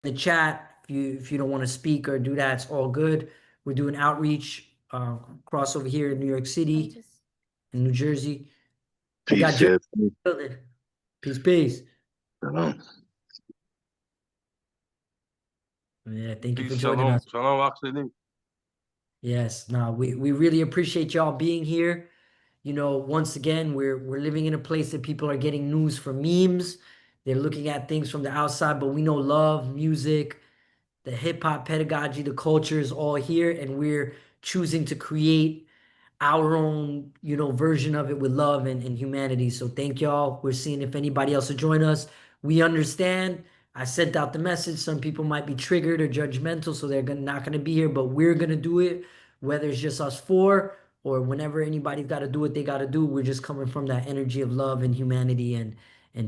the chat. If you don't want to speak or do that, it's all good. We're doing outreach across over here in New York City and New Jersey. We got Peace, Jersey yeah. in the building. Peace, peace. Shalom. Yeah, thank you for Peace, joining shalom, us. shalom, actually. Yes, no, we really appreciate y'all being here. Once again, we're living in a place that people are getting news from memes. They're looking at things from the outside, but we know love, music, the hip hop pedagogy, the culture is all here, and we're choosing to create our own, version of it with love and humanity. So thank y'all. We're seeing if anybody else will join us. We understand. I sent out the message. Some people might be triggered or judgmental, so they're not gonna be here, but we're gonna do it, whether it's just us four or whenever anybody's got to do what they got to do. We're just coming from that energy of love and humanity and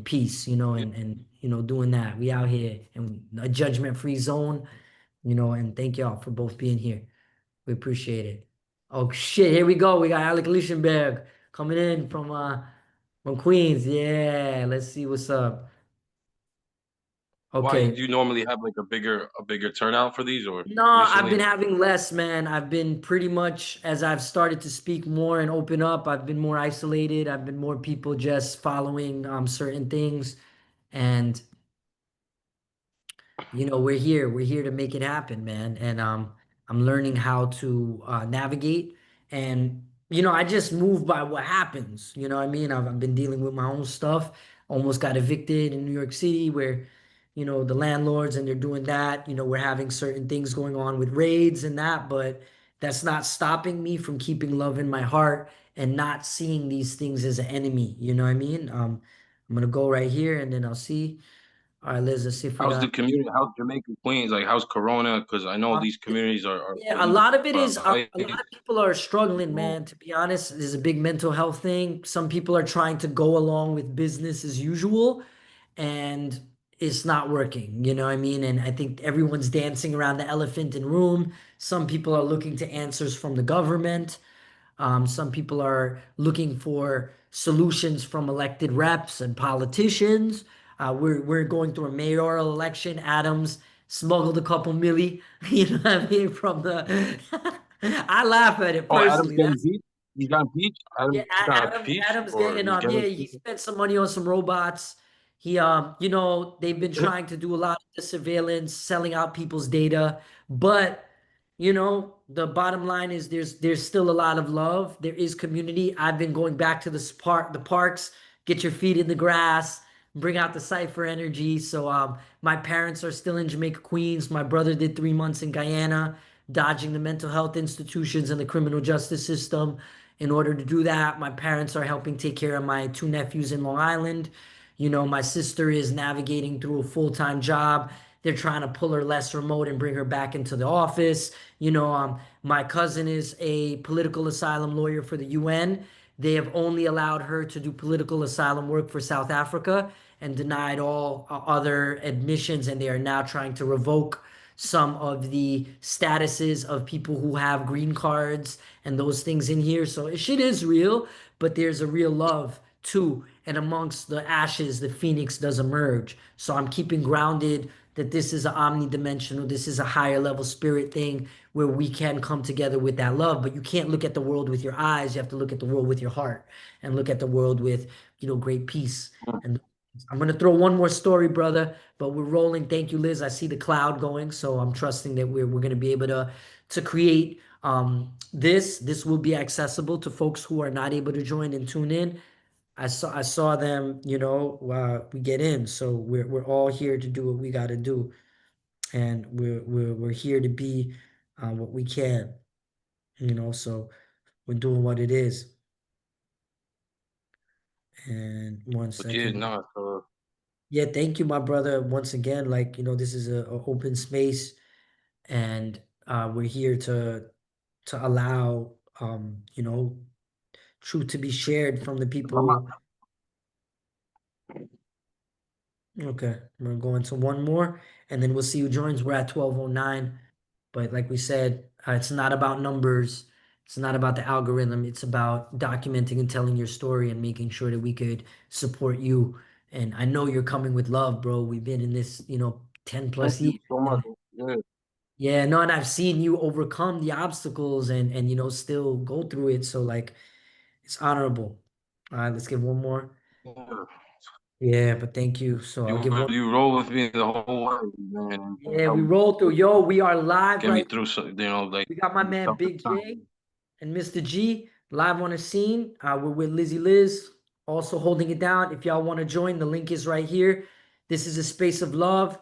peace, Yeah. and doing that. We out here in a judgment-free zone, and thank y'all for both being here. We appreciate it. Oh shit, here we go. We got Alec Lichtenberg coming in from Queens. Yeah, let's see what's up. Why Okay. do you normally have like a bigger turnout for these or No, I've been recently? having less, man. I've been pretty much, as I've started to speak more and open up, I've been more isolated. I've been more people just following certain things. And we're here to make it happen, man. And I'm learning how to navigate. And I just move by what happens. You know what I mean? I've been dealing with my own stuff. Almost got evicted in New York City, where the landlords, and they're doing that. We're having certain things going on with raids and that, but that's not stopping me from keeping love in my heart and not seeing these things as an enemy. You know what I mean? I'm gonna go right here, and then I'll see. All right, Liz, let's see if we How's the got. community? How's Jamaica, Queens? Like, how's Corona? Because I know Uh, these communities are Yeah, a getting lot of it is hit. a lot of people are struggling, man. To be honest, there's a big mental health thing. Some people are trying to go along with business as usual, and it's not working. You know what I mean? And I think everyone's dancing around the elephant in room. Some people are looking to answers from the government. Some people are looking for solutions from elected reps and politicians. We're going through a mayoral election. Adams smuggled a couple milli, you know what I mean, from the. I laugh at it Oh, Adam's personally. getting That's beat. He's got impeached. yeah. Adam got Adams impeached, Adams or getting he's yeah. getting. He spent some money on some robots. He they've been trying to do a lot of the surveillance, selling out people's data, but the bottom line is there's still a lot of love. There is community. I've been going back to the parks, get your feet in the grass, bring out the cipher energy. So my parents are still in Jamaica, Queens. My brother did 3 months in Guyana, dodging the mental health institutions and the criminal justice system. In order to do that, my parents are helping take care of my two nephews in Long Island. My sister is navigating through a full-time job. They're trying to pull her less remote and bring her back into the office. My cousin is a political asylum lawyer for the UN. They have only allowed her to do political asylum work for South Africa and denied all other admissions, and they are now trying to revoke some of the statuses of people who have green cards and those things in here. So shit is real, but there's a real love too. And amongst the ashes, the phoenix does emerge. So I'm keeping grounded that this is an omnidimensional, this is a higher level spirit thing where we can come together with that love. But you can't look at the world with your eyes. You have to look at the world with your heart and look at the world with, great peace. And I'm gonna throw one more story, brother, but we're rolling. Thank you, Liz. I see the cloud going, so I'm trusting that we're gonna be able to create this. This will be accessible to folks who are not able to join and tune in. I saw them, we get in. So we're all here to do what we got to do, and we're here to be what we can, So we're doing what it is. And one But yeah, second. no. So Yeah, thank you, my brother. Once again, like, this is a open space, and we're here to allow truth to be shared from the I'm people. Okay, we're going to one more, and then we'll see who joins. We're at 12:09, but like we said, it's not about numbers. It's not about the algorithm. It's about documenting and telling your story and making sure that we could support you. And I know you're coming with love, bro. We've been in this, 10 Thank plus you years. so much. Yeah. Yeah, no, and I've seen you overcome the obstacles and still go through it. So like it's honorable. All right, let's give one more. Yeah. Yeah, but thank you. So I'll give one. You roll with me the whole way, man, and Yeah, we help roll through. Yo, we are live get me right. through. So like We got my these man toughest Big J times. and Mr. G live on the scene. We're with Lizzie Liz, also holding it down. If y'all want to join, the link is right here. This is a space of love.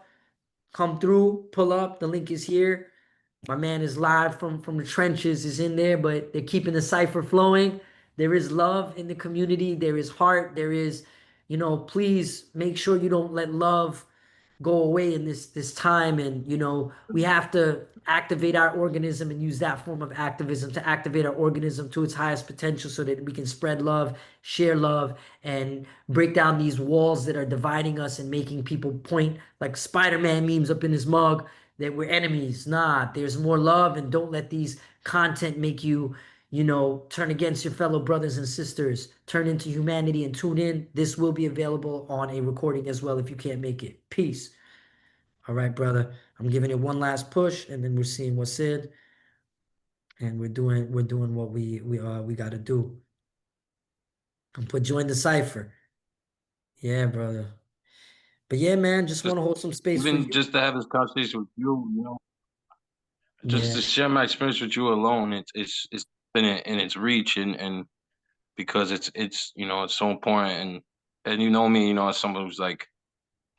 Come through, pull up. The link is here. My man is live from the trenches, is in there, but they're keeping the cipher flowing. There is love in the community. There is heart. There is, please make sure you don't let love go away in this time. And we have to activate our organism and use that form of activism to activate our organism to its highest potential so that we can spread love, share love, and break down these walls that are dividing us and making people point like Spider-Man memes up in his mug that we're enemies. Nah, there's more love, and don't let these content make you turn against your fellow brothers and sisters. Turn into humanity and tune in. This will be available on a recording as well if you can't make it. Peace. All right, brother. I'm giving it one last push, and then we're seeing what's said, and we're doing what we got to do. And put join the cipher. Yeah, brother. But yeah, man, just Just want to hold some space for even you. just to have this conversation with you, just Yeah. to share my experience with you alone, it's been in its reach, and because it's it's so important, and you know me, as someone who's like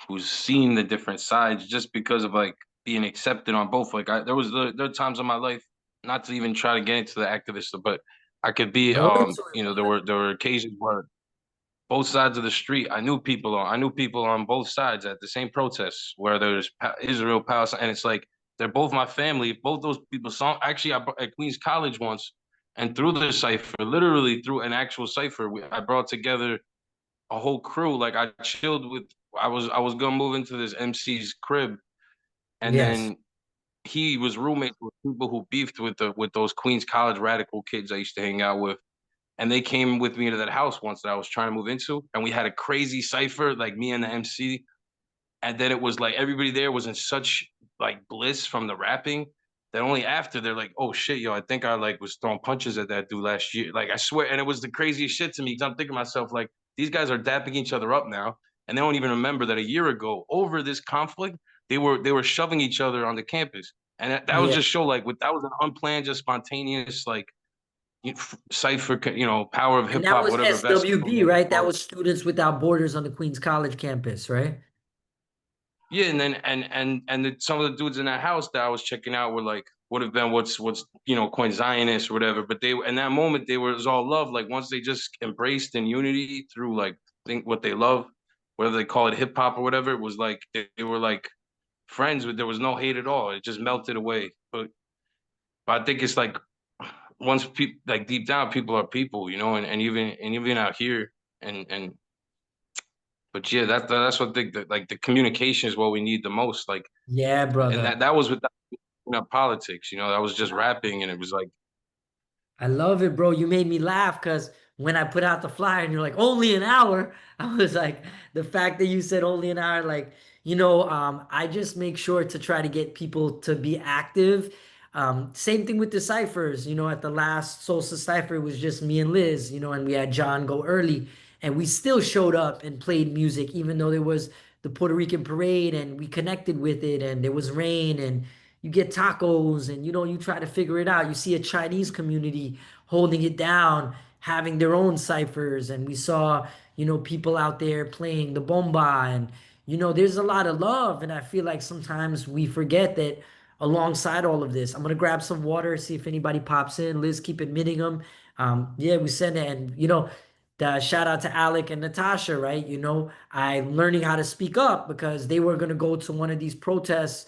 who's seen the different sides, just because of like being accepted on both. Like there were times in my life, not to even try to get into the activist, but I could be Go into it, brother. there were occasions where both sides of the street. I knew people on both sides at the same protests where there's Israel, Palestine, and it's like they're both my family. Both those people saw actually at Queens College once, and through the cipher, literally through an actual cipher, I brought together a whole crew. Like I chilled with. I was gonna move into this MC's crib, and Yes. then he was roommates with people who beefed with those Queens College radical kids I used to hang out with, and they came with me to that house once that I was trying to move into, and we had a crazy cipher, like me and the MC, and then it was like everybody there was in such like bliss from the rapping that only after they're like, oh shit, yo, I think I like was throwing punches at that dude last year. Like I swear, and it was the craziest shit to me because I'm thinking to myself like these guys are dapping each other up now, and they don't even remember that a year ago over this conflict they were shoving each other on the campus, and that was Yeah. just show like that was an unplanned, just spontaneous like cipher, power of And hip that hop, was whatever vessel you SWB, want to right? That call it. was Students Without Borders on the Queens College campus, right? Yeah, and then some of the dudes in that house that I was checking out were like would have been what's coined Zionist or whatever. But they in that moment they were it was all love. Like once they just embraced in unity through like think what they love, whether they call it hip hop or whatever, it was like they were like friends with there was no hate at all. It just melted away. But I think it's like once people like deep down people are people, and even out here and but yeah, that's what I think that like the communication is what we need the most. Like Yeah, and brother. that was without politics, that was just rapping and it was like I love it, bro. You made me laugh because when I put out the flyer and you're like, only an hour, I was like, the fact that you said only an hour, like, I just make sure to try to get people to be active. Same thing with the ciphers. At the last Solstice Cipher, it was just me and Liz, and we had John go early, and we still showed up and played music, even though there was the Puerto Rican parade and we connected with it, and there was rain, and you get tacos, and you try to figure it out. You see a Chinese community holding it down, having their own ciphers, and we saw people out there playing the bomba, and there's a lot of love. And I feel like sometimes we forget that alongside all of this. I'm gonna grab some water, see if anybody pops in. Liz, keep admitting them. Yeah, we send it, and the shout out to Alec and Natasha, right? I'm learning how to speak up because they were gonna go to one of these protests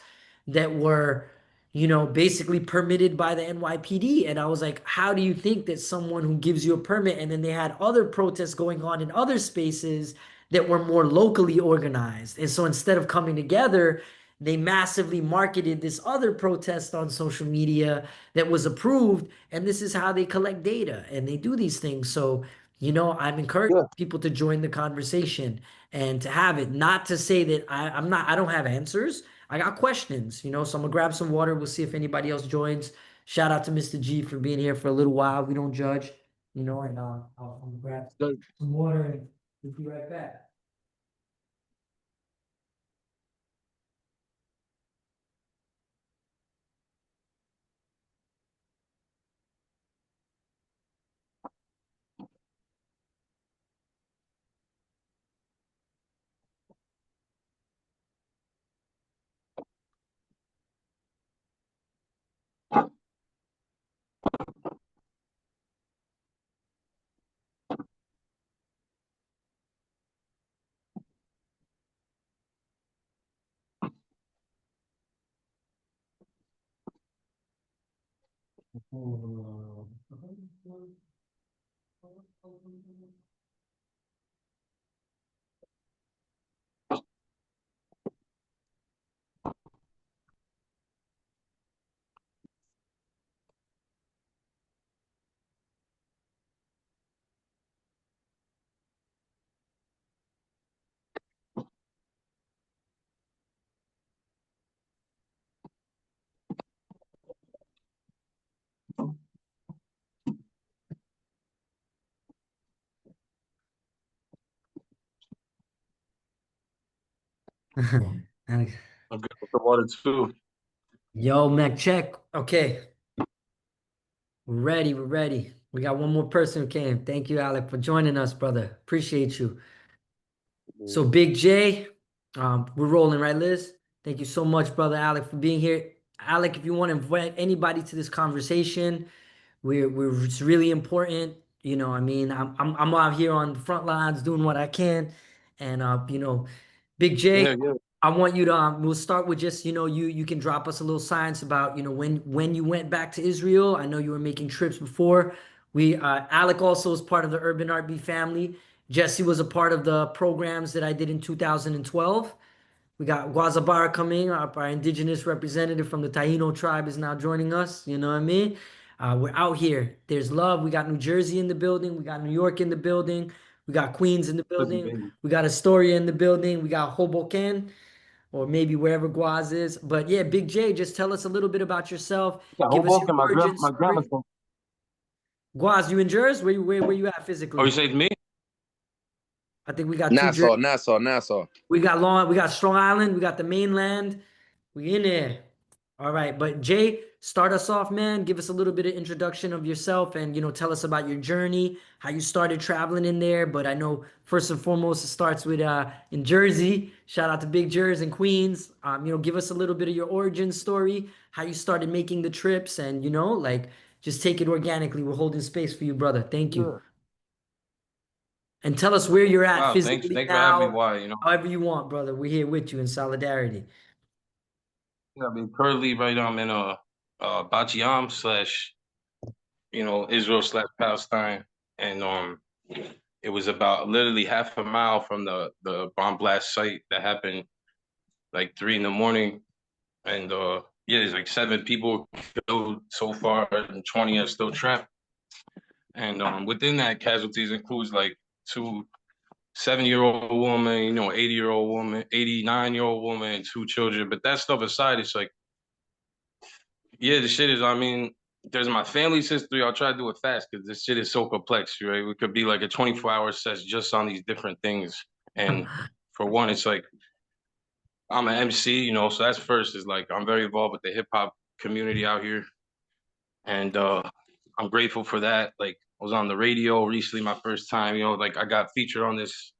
that were, basically permitted by the NYPD. And I was like, how do you think that someone who gives you a permit, and then they had other protests going on in other spaces that were more locally organized. And so instead of coming together, they massively marketed this other protest on social media that was approved. And this is how they collect data and they do these things. So, I'm encouraging yeah, people to join the conversation and to have it. Not to say that I don't have answers. I got questions, you know, so I'm gonna grab some water. We'll see if anybody else joins. Shout out to Mr. G for being here for a little while. We don't judge, you know, and I'll grab some water and we'll be right back. I'm good with the water too. Yo, Mac, check. Okay, we're ready. We're ready. We got one more person who came. Thank you, Alec, for joining us, brother. Appreciate you. So, Big J, we're rolling, right, Liz? Thank you so much, brother Alec, for being here. Alec, if you want to invite anybody to this conversation, it's really important. You know, I mean, I'm out here on the front lines doing what I can, and you know, Big J, Yeah, yeah. I want you to we'll start with just, you know, you can drop us a little science about, you know, when you went back to Israel. I know you were making trips before. We Alec also is part of the Urban RB family. Jesse was a part of the programs that I did in 2012. We got Guazabara coming, our indigenous representative from the Taino tribe is now joining us. You know what I mean? We're out here. There's love. We got New Jersey in the building. We got New York in the building. We got Queens in the Listen, building. baby. We got Astoria in the building. We got Hoboken or maybe wherever Guaz is. But yeah, Big J, just tell us a little bit about yourself. Yeah, Give us your Hoboken, origin my grandma's story. from. Guaz, you in Jersey? Where you at Oh, you physically? say it's me? I think we got two Nassau, Jerseys. Nassau, Nassau. We got Strong Island, we got the mainland. We in there. All right, but Jay, start us off, man. Give us a little bit of introduction of yourself and, you know, tell us about your journey, how you started traveling in there. But I know first and foremost it starts with in Jersey. Shout out to Big Jersey and Queens. You know, give us a little bit of your origin story, how you started making the trips and, you know, like just take it organically. We're holding space for you, brother. Thank you. Yeah. And tell us where you're at Wow, thanks, physically thanks for having me. now, Why, you know? however you want, brother. We're here with you in solidarity. Yeah, I mean, currently, right now, I'm in Bat Yam slash, you know, Israel slash Palestine, and it was about literally half a mile from the bomb blast site that happened like 3 in the morning, and yeah, there's like 7 people killed so far, and 20 are still trapped, and within that, casualties includes like 2 7-year-old woman, you know, 80-year-old woman, 89-year-old woman, and 2 children. But that stuff aside, it's like, yeah, the shit is, I mean, there's my family's history. I'll try to do it fast because this shit is so complex, right? It could be like a 24-hour session just on these different things. And for one, it's like I'm an MC, you know, so that's first is like I'm very involved with the hip hop community out here. And I'm grateful for that. Like I was on the radio recently, my first time, you know, like I got featured on this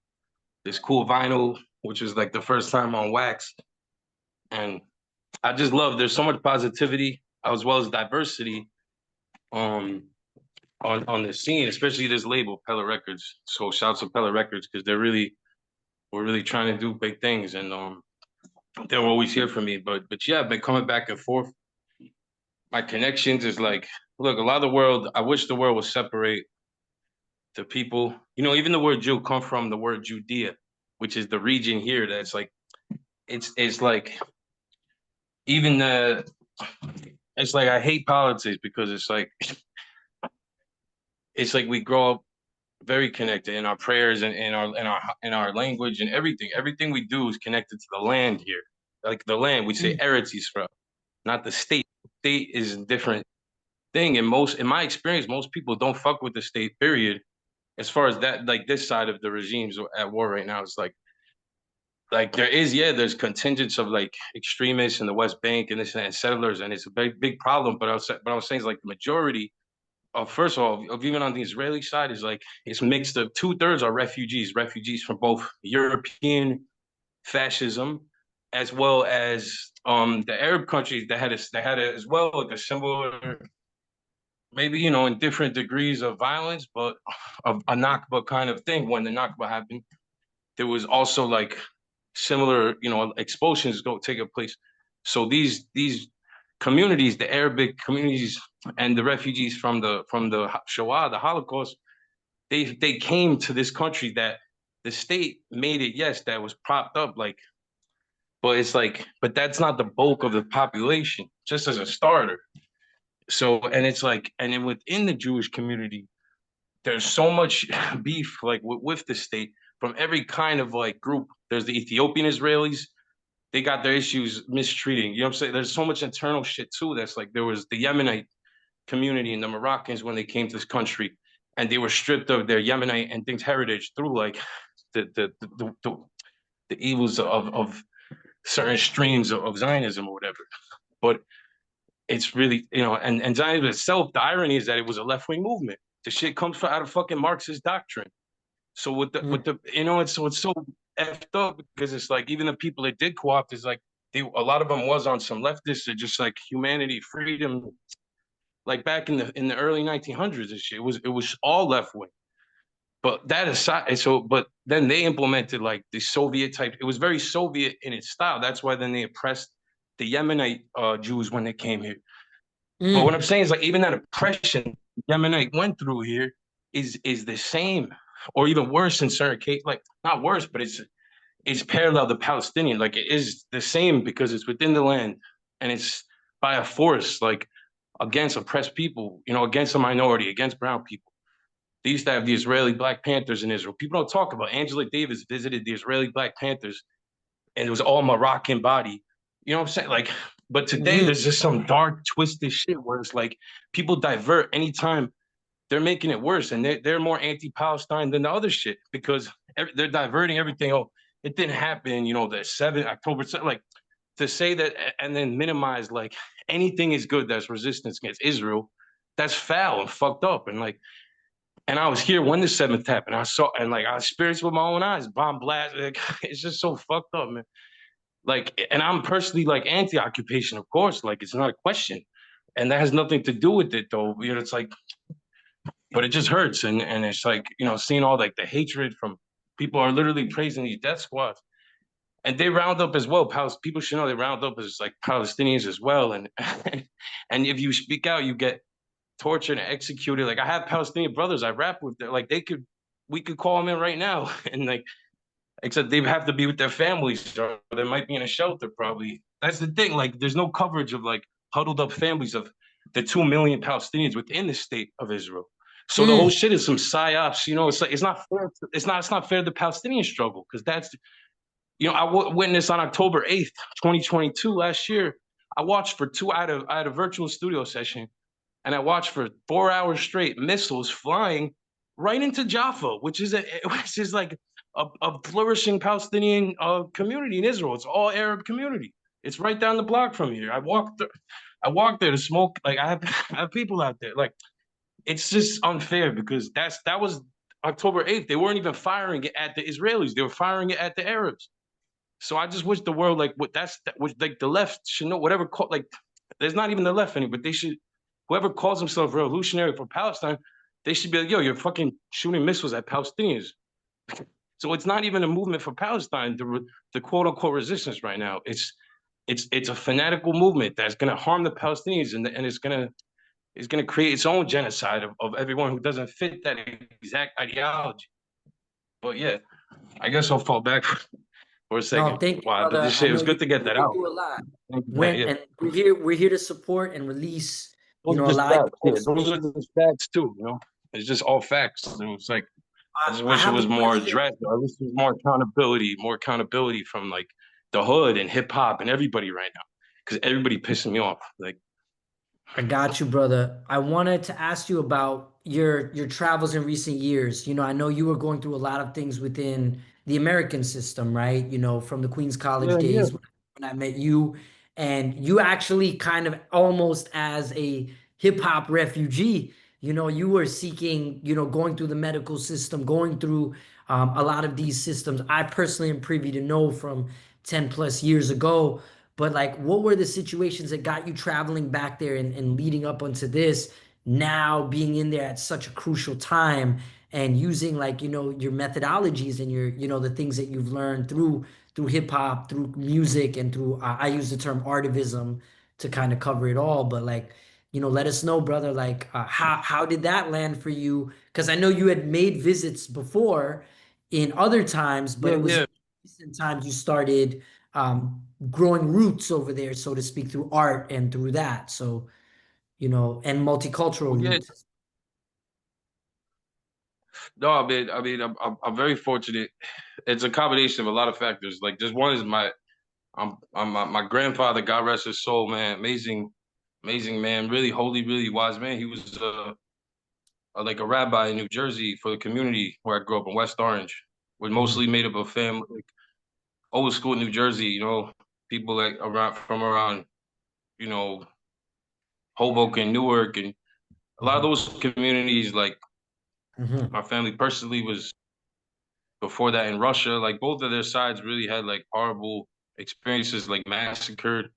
cool vinyl, which is like the first time on wax. And I just love there's so much positivity as well as diversity um on the scene, especially this label, Pella Records. So shouts to Pella Records because we're really trying to do big things and they're always here for me. But yeah, I've been coming back and forth. My connections is like, look, a lot of the world, I wish the world would separate the people. You know, even the word Jew come from the word Judea, which is the region here that's like it's like even it's like I hate politics because it's like we grow up very connected in our prayers and in our language and everything. Everything we do is connected to the land here. like the land. We say Eretz Yisrael, not the state. State is a different thing. And in my experience, most people don't fuck with the state, period. As far as that, like this side of the regimes at war right now, it's like there's contingents of like extremists in the West Bank and this and settlers, and it's a big problem. But I was saying is like the majority of, first of all, of even on the Israeli side is like it's mixed of 2/3 are refugees from both European fascism as well as the Arab countries that had as well like a similar, maybe in different degrees of violence, but of a Nakba kind of thing. When the Nakba happened, there was also like similar, expulsions go taking place. So these communities, the Arabic communities and the refugees from the Shoah, the Holocaust, they came to this country that the state made it, yes, that was propped up, like, but it's like, but that's not the bulk of the population, just as a starter. So, and it's like, and then within the Jewish community, there's so much beef like with the state from every kind of like group. There's the Ethiopian Israelis, they got their issues mistreating. You know what I'm saying? There's so much internal shit too. That's like there was the Yemenite community and the Moroccans when they came to this country, and they were stripped of their Yemenite and things heritage through like the evils of certain streams of Zionism or whatever. But it's really, and Zionism itself, the irony is that it was a left-wing movement. The shit comes out of fucking Marxist doctrine. So with the it's so effed up because it's like even the people that did co-opt is like a lot of them was on some leftists or just like humanity, freedom, like back in the early 1900s and shit. It was all left wing. But that aside, but then they implemented like the Soviet type. It was very Soviet in its style. That's why then they oppressed the Yemenite Jews when they came here. But what I'm saying is like even that oppression Yemenite went through here is the same or even worse in certain cases. Like not worse, but it's parallel to Palestinian. Like it is the same because it's within the land and it's by a force like against oppressed people, against a minority, against brown people. They used to have the Israeli Black Panthers in Israel. People don't talk about Angela Davis visited the Israeli Black Panthers and it was all Moroccan body. You know what I'm saying? Like, but today there's just some dark, twisted shit where it's like people divert anytime they're making it worse and they're more anti-Palestine than the other shit because they're diverting everything. Oh, it didn't happen, the 7th October, like to say that and then minimize like anything is good that's resistance against Israel, that's foul and fucked up. And like, and I was here when the 7th happened. I saw and like I experienced with my own eyes, bomb blast. Like, it's just so fucked up, man. Like, and I'm personally like anti-occupation, of course. Like, it's not a question, and that has nothing to do with it, though. It's like, but it just hurts, and it's like seeing all like the hatred from people are literally praising these death squads, and they round up as well. People should know they round up as like Palestinians as well, and and if you speak out, you get tortured and executed. Like I have Palestinian brothers I rap with, like we could call them in right now, and like except they have to be with their families or they might be in a shelter probably. That's the thing. Like there's no coverage of like huddled up families of the 2 million Palestinians within the state of Israel. So the whole shit is some psyops. It's like it's not fair. It's not fair to the Palestinian struggle because that's I witnessed on October 8th, 2022 last year. I watched for I had a virtual studio session and I watched for 4 hours straight missiles flying right into Jaffa, which is like a flourishing Palestinian community in Israel. It's all Arab community. It's right down the block from here. I walked there to smoke. Like I have people out there. Like it's just unfair because that was October 8th. They weren't even firing it at the Israelis. They were firing it at the Arabs. So I just wish the world like like the left should know whatever like there's not even the left anymore, but they should whoever calls himself revolutionary for Palestine, they should be like, yo, you're fucking shooting missiles at Palestinians. So it's not even a movement for Palestine, the quote unquote resistance right now. It's a fanatical movement that's gonna harm the Palestinians and it's gonna create its own genocide of everyone who doesn't fit that exact ideology. But yeah, I guess I'll fall back for a second. No, thank you, Wow, brother. this shit, it was good to get that out. Do a lot. Yeah. And we're here to support and release, a Those lot of facts, yeah, those are the facts too, It's just all facts. It's like I just wish it have was a more question. addressed. I wish there was more accountability from like the hood and hip hop and everybody right now because everybody pissing me off. Like, I got you, brother. I wanted to ask you about your travels in recent years. I know you were going through a lot of things within the American system, right? From the Queens College yeah, yeah, days when I met you, and you actually kind of almost as a hip hop refugee. You were seeking, going through the medical system, going through a lot of these systems. I personally am privy to know from 10 plus years ago. But like, what were the situations that got you traveling back there and leading up onto this, now being in there at such a crucial time and using like, your methodologies and the things that you've learned through hip hop, through music, and through I use the term artivism to kind of cover it all. But like, let us know, brother, like how did that land for you? Because I know you had made visits before in other times, but yeah, it was in yeah. recent times you started growing roots over there, so to speak, through art and through that. So, and multicultural Well, yeah. roots. No, I'm very fortunate. It's a combination of a lot of factors. Like, just one is my grandfather, God rest his soul, man. Amazing man. Really holy, really wise man. He was like a rabbi in New Jersey for the community where I grew up in West Orange. Was Mhm, mostly made up of family, like old school New Jersey. People like around, you know, Hoboken, Newark, and a lot of mhm, those communities. Like mhm, my family personally was before that in Russia. Like both of their sides really had like horrible experiences, like massacred.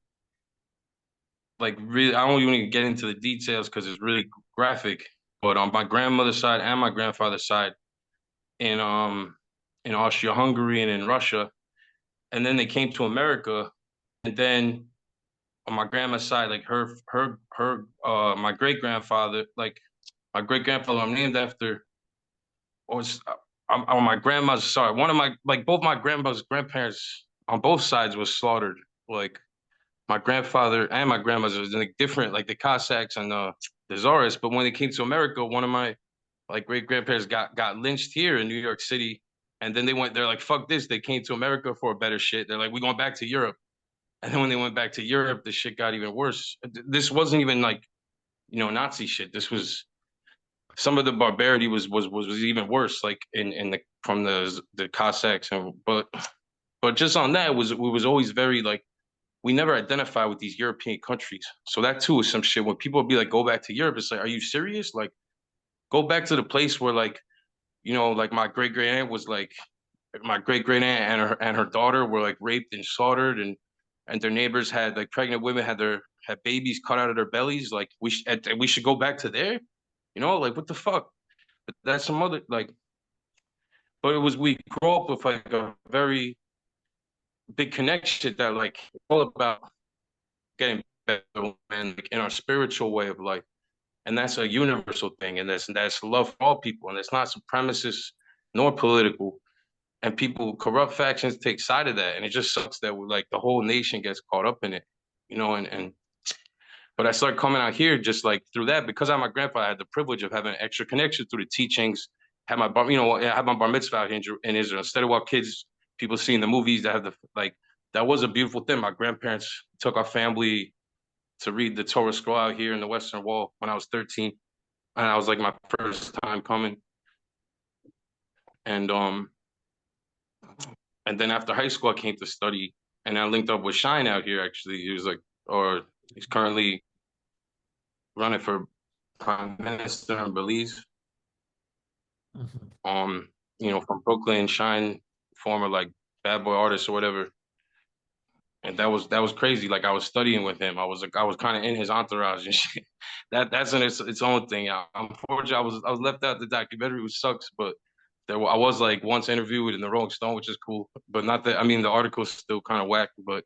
Like really, I don't even get into the details because it's really graphic. But on my grandmother's side and my grandfather's side, in um in Austria-Hungary and in Russia, and then they came to America, and then on my grandma's side, like my great grandfather, like my great grandfather, I'm named after, was on my grandma's sorry, one of my like both my grandma's grandparents on both sides was slaughtered. Like my grandfather and my grandma's was like different, like the Cossacks and the Tsarists. But when they came to America, one of my like great grandparents got lynched here in New York City. And then they went, they're like, fuck this. They came to America for a better shit. They're like, we're going back to Europe. And then when they went back to Europe, the shit got even worse. This wasn't even like, Nazi shit. This was some of the barbarity was even worse, like in the from the Cossacks and but just on that was always very like we never identify with these European countries. So that too is some shit. When people be like, go back to Europe, it's like, are you serious? Like, go back to the place where like, like my great great aunt was like my great great aunt and her daughter were like raped and slaughtered and their neighbors had like pregnant women had babies cut out of their bellies. Like we should go back to there, like what the fuck? But that's some other like but it was we grew up with like a very big connection that like it's all about getting better and like in our spiritual way of life. And that's a universal thing. And that's love for all people. And it's not supremacist nor political. And people, corrupt factions take side of that. And it just sucks that like the whole nation gets caught up in it, and but I started coming out here just like through that because I'm my grandfather. I had the privilege of having an extra connection through the teachings. Had my I had my bar mitzvah out here in Israel. Instead of what kids people see in the movies that have the like that was a beautiful thing. My grandparents took our family to read the Torah scroll out here in the Western Wall when I was 13, and I was like my first time coming. And and then after high school, I came to study, and I linked up with Shine out here. Actually, he was like, or he's currently running for prime minister in Belize. mhm. From Brooklyn, Shine, former like bad boy artist or whatever. And that was crazy. Like I was studying with him. I was kind of in his entourage and shit. That's in its own thing. Unfortunately, I was left out the documentary, which sucks. But I was like once interviewed in the Rolling Stone, which is cool. But not that I mean the article's still kind of whack. But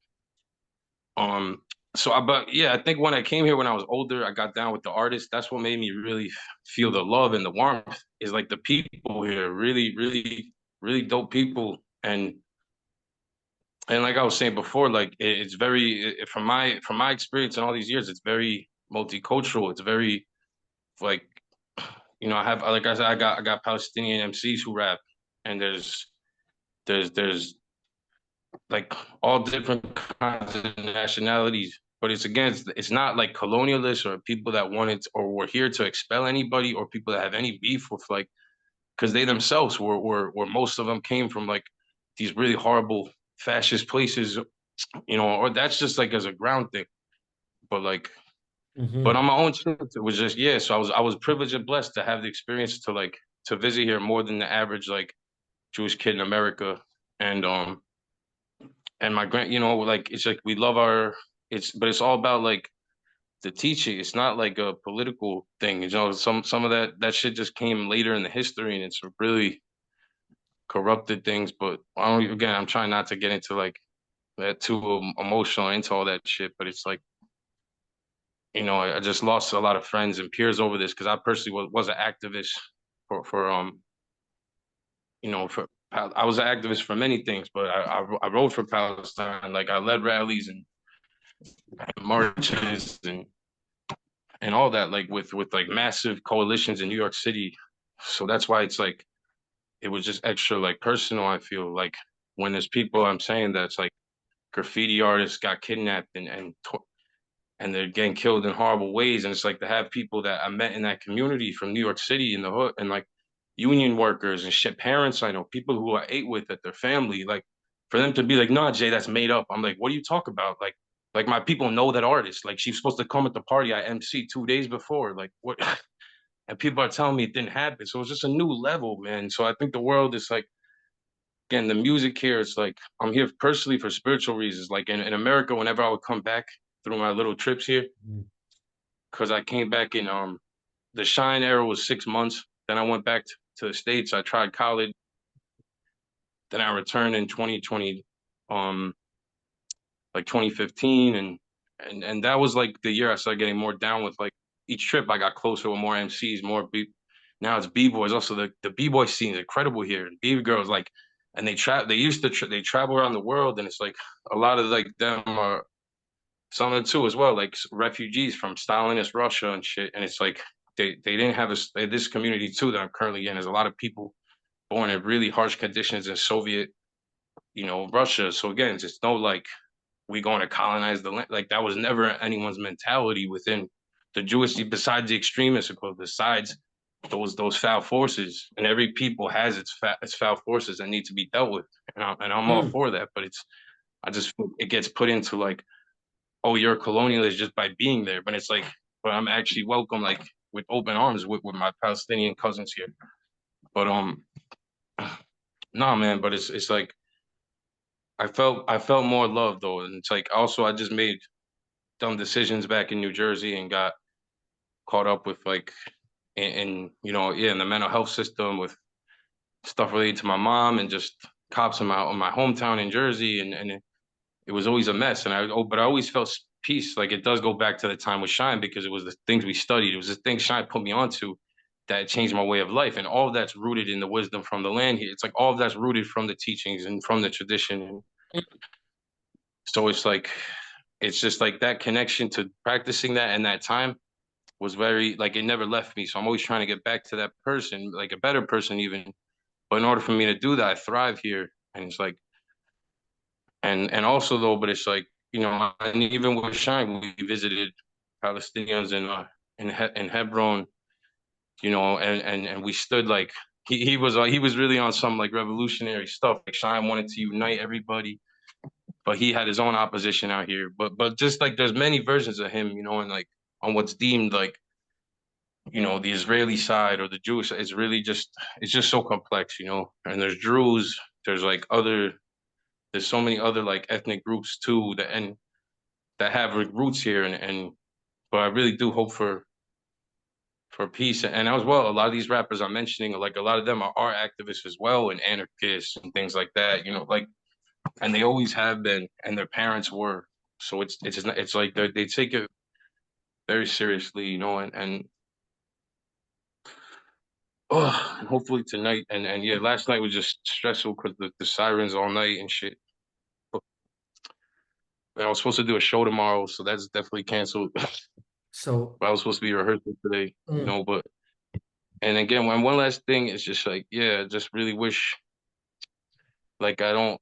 um, but yeah, I think when I came here when I was older, I got down with the artists. That's what made me really feel the love and the warmth. Is like the people here, really, really, really dope people. And like I was saying before, like it's very from my experience in all these years, it's very multicultural. It's very like I have like I said, I got Palestinian MCs who rap, and there's like all different kinds of nationalities. But it's against, it's not like colonialists or people that wanted or were here to expel anybody or people that have any beef with like, because they themselves were most of them came from like these really horrible fascist places, or that's just like as a ground thing. But like, but Hmm. on my own truth, it was just yeah. So I was privileged and blessed to have the experience to like to visit here more than the average like Jewish kid in America, and my grand, like it's like we love our but it's all about like the teaching. It's not like a political thing. Some of that shit just came later in the history, and it's really corrupted things. But again, I'm trying not to get into like that too emotional into all that shit. But it's like I just lost a lot of friends and peers over this because I personally was an activist for for I was an activist for many things, but I wrote for Palestine. Like I led rallies and marches and all that, like with like massive coalitions in New York City. So that's why it's like it was just extra like personal. I feel like when there's people I'm saying that's like graffiti artists got kidnapped and they're getting killed in horrible ways. And it's like to have people that I met in that community from New York City in the hood and like union workers and shit, parents I know, people who I ate with at their family, like for them to be like, nah, Jay, that's made up. I'm like, what do you talk about? Like my people know that artist. Like she's supposed to come at the party I MC 2 days before. Like what? And people are telling me it didn't happen. So it's just a new level, man. So I think the world is like, again, the music here, it's like I'm here personally for spiritual reasons. Like in America, whenever I would come back through my little trips here, because I came back in the Shine era was 6 months. Then I went back to the States. I tried college. Then I returned in 2020, um, like 2015, and that was like the year I started getting more down with like each trip. I got closer with more MCs, more B. Now it's B boys. Also, the B boy scene is incredible here. B girls like, and they used to they travel around the world, and it's like a lot of like them are some of them too as well, like refugees from Stalinist Russia and shit. And it's like they didn't have this community too that I'm currently in. There's a lot of people born in really harsh conditions in Soviet, Russia. So again, it's just no like we going to colonize the land. Like that was never anyone's mentality within the Jewish, besides the extremists, besides those foul forces. And every people has its foul forces that need to be dealt with. And I'm all Mm. for that. But I just it gets put into like, oh, you're a colonialist just by being there. But it's like, but I'm actually welcome like with open arms with my Palestinian cousins here. But no man, but it's like I felt more love though. And it's like also I just made dumb decisions back in New Jersey and got caught up with like in the mental health system with stuff related to my mom and just cops in my hometown in Jersey and it was always a mess. But I always felt peace. Like it does go back to the time with Shine because it was the things we studied. It was the things Shine put me onto that changed my way of life. And all of that's rooted in the wisdom from the land here. It's like all of that's rooted from the teachings and from the tradition. So it's like it's just like that connection to practicing that and that time was very like it never left me. So I'm always trying to get back to that person, like a better person even. But in order for me to do that, I thrive here. And it's like and also though, but it's like, and even with Shine, we visited Palestinians in Hebron, and we stood like he was really on some like revolutionary stuff. Like Shine wanted to unite everybody, but he had his own opposition out here. But just like there's many versions of him, and like on what's deemed like the Israeli side or the Jewish side, it's just so complex, And there's Druze, there's like there's so many other like ethnic groups too that have roots here, and but I really do hope for peace. And as well, a lot of these rappers I'm mentioning, like a lot of them are activists as well and anarchists and things like that, like and they always have been, and their parents were. So it's like they take it very seriously, and oh, and hopefully tonight and yeah, last night was just stressful because the sirens all night and shit. But I was supposed to do a show tomorrow, so that's definitely canceled. So, But I was supposed to be rehearsing today, mm, but and again, one last thing is just like, yeah, just really wish like I don't,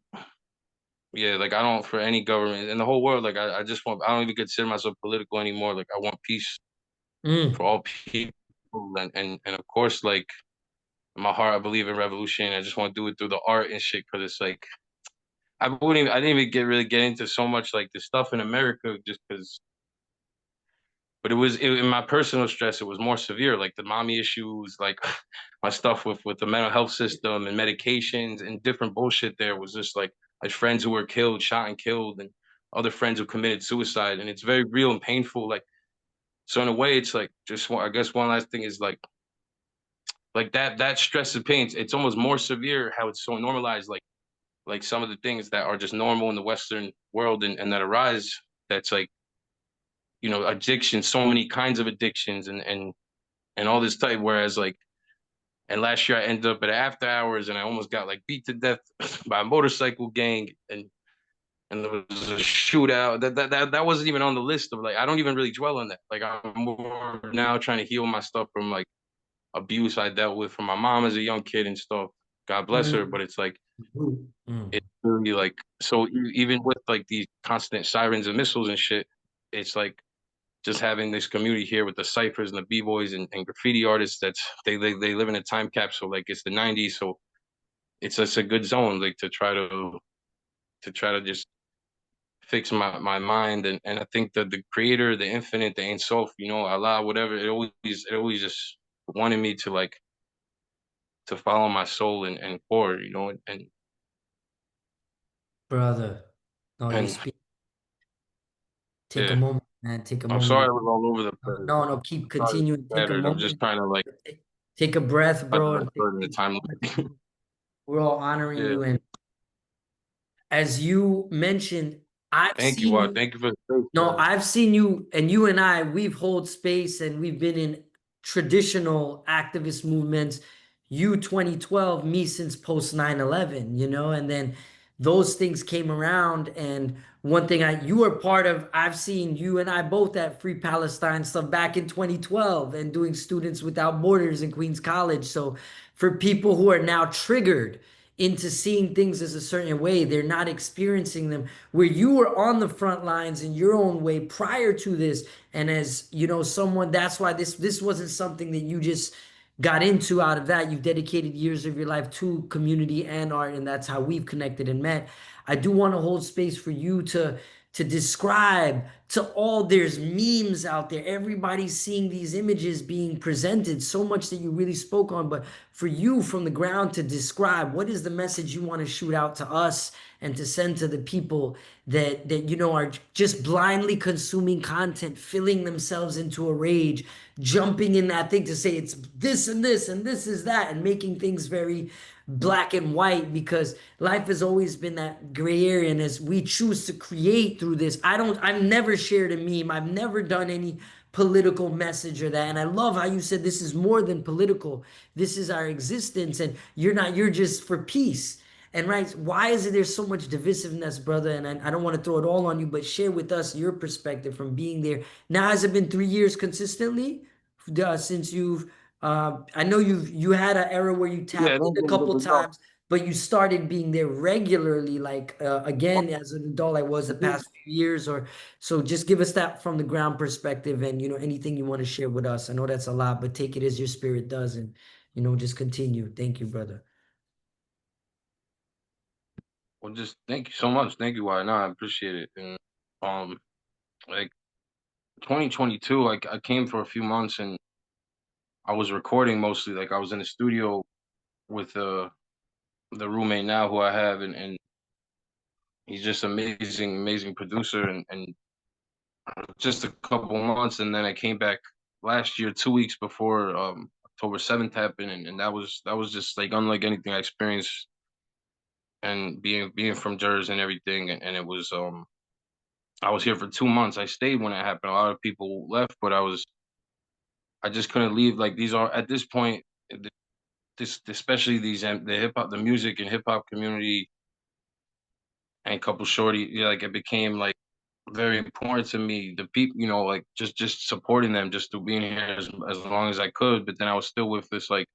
yeah, like I don't for any government in the whole world. Like I just want. I don't even consider myself political anymore. Like I want peace for Mm, all people, and of course, like in my heart, I believe in revolution. I just want to do it through the art and shit because it's like I didn't even really get into so much like the stuff in America just because. But in my personal stress, it was more severe, like the mommy issues, like my stuff with the mental health system and medications and different bullshit. There was just like I had friends who were killed, shot and killed, and other friends who committed suicide, and it's very real and painful. Like so, in a way, it's like just I guess one last thing is like that stress and pain. It's almost more severe how it's so normalized. Like some of the things that are just normal in the Western world and that arise. That's like addiction, so many kinds of addictions and all this type. Whereas like, and last year I ended up at after hours and I almost got like beat to death by a motorcycle gang and there was a shootout. That wasn't even on the list of like I don't even really dwell on that. Like I'm more now trying to heal my stuff from like abuse I dealt with from my mom as a young kid and stuff. God bless her, mm, but it's like mm. it's really like so even with like these constant sirens and missiles and shit, it's like just having this community here with the ciphers and the b-boys and graffiti artists that's they live in a time capsule like it's the 90s, so it's just a good zone like to try to just fix my mind and I think that the creator, the infinite, the Ein Sof, Allah, whatever, it always just wanted me to like to follow my soul and core, Brother, no, you and speak. Take a yeah. moment, man. Take a I'm moment. sorry I was all over the place. No, no, keep Sorry, continuing. Take a scattered. I'm just moment. trying to like Take a breath, cut bro, that and further the take time. a moment. We're all honoring Yeah. you. And as you mentioned, I've Thank you, seen Wad. you. Thank you for the space, No, man. I've seen you, and you and I, we've hold space and we've been in traditional activist movements. You 2012, me since post 9/11, and then those things came around. And one thing you were part of, I've seen you and I both at Free Palestine stuff back in 2012 and doing Students Without Borders in Queens College. So for people who are now triggered into seeing things as a certain way, they're not experiencing them where you were on the front lines in your own way prior to this. And as someone, that's why this wasn't something that you just got into out of that. You've dedicated years of your life to community and art, and that's how we've connected and met. I do want to hold space for you to describe to all. There's memes out there, everybody's seeing these images being presented, so much that you really spoke on. But for you from the ground to describe, what is the message you want to shoot out to us and to send to the people that are just blindly consuming content, filling themselves into a rage, jumping in that thing to say it's this and this and this is that, and making things very black and white, because life has always been that gray area. And as we choose to create through this, I've never shared a meme, I've never done any political message or that. And I love how you said this is more than political, this is our existence. And you're just for peace. And right, why is it there's so much divisiveness, brother? And I don't want to throw it all on you, but share with us your perspective from being there. Now, has it been 3 years consistently since you've? I know you had an era where you Yeah, it tapped in ain't a been couple difficult. times, but you started being there regularly, like again as an adult, I was the past few years. Or so, just give us that from the ground perspective, and anything you want to share with us. I know that's a lot, but take it as your spirit does, and just continue. Thank you, brother. Well, just thank you so much. Thank you, Wad. No, I appreciate it. And like 2022, like I came for a few months and I was recording mostly. Like I was in the studio with the roommate now who I have, and he's just amazing, amazing producer. And just a couple months, and then I came back last year, 2 weeks before October 7th happened, and that was just like unlike anything I experienced. And being from Jersey and everything, and it was I was here for 2 months. I stayed when it happened. A lot of people left, but I just couldn't leave. Like these are at this point, this especially these the hip hop, the music and hip hop community, and couple shorty, yeah, like it became like very important to me. The people, like just supporting them just through being here as long as I could. But then I was still with this like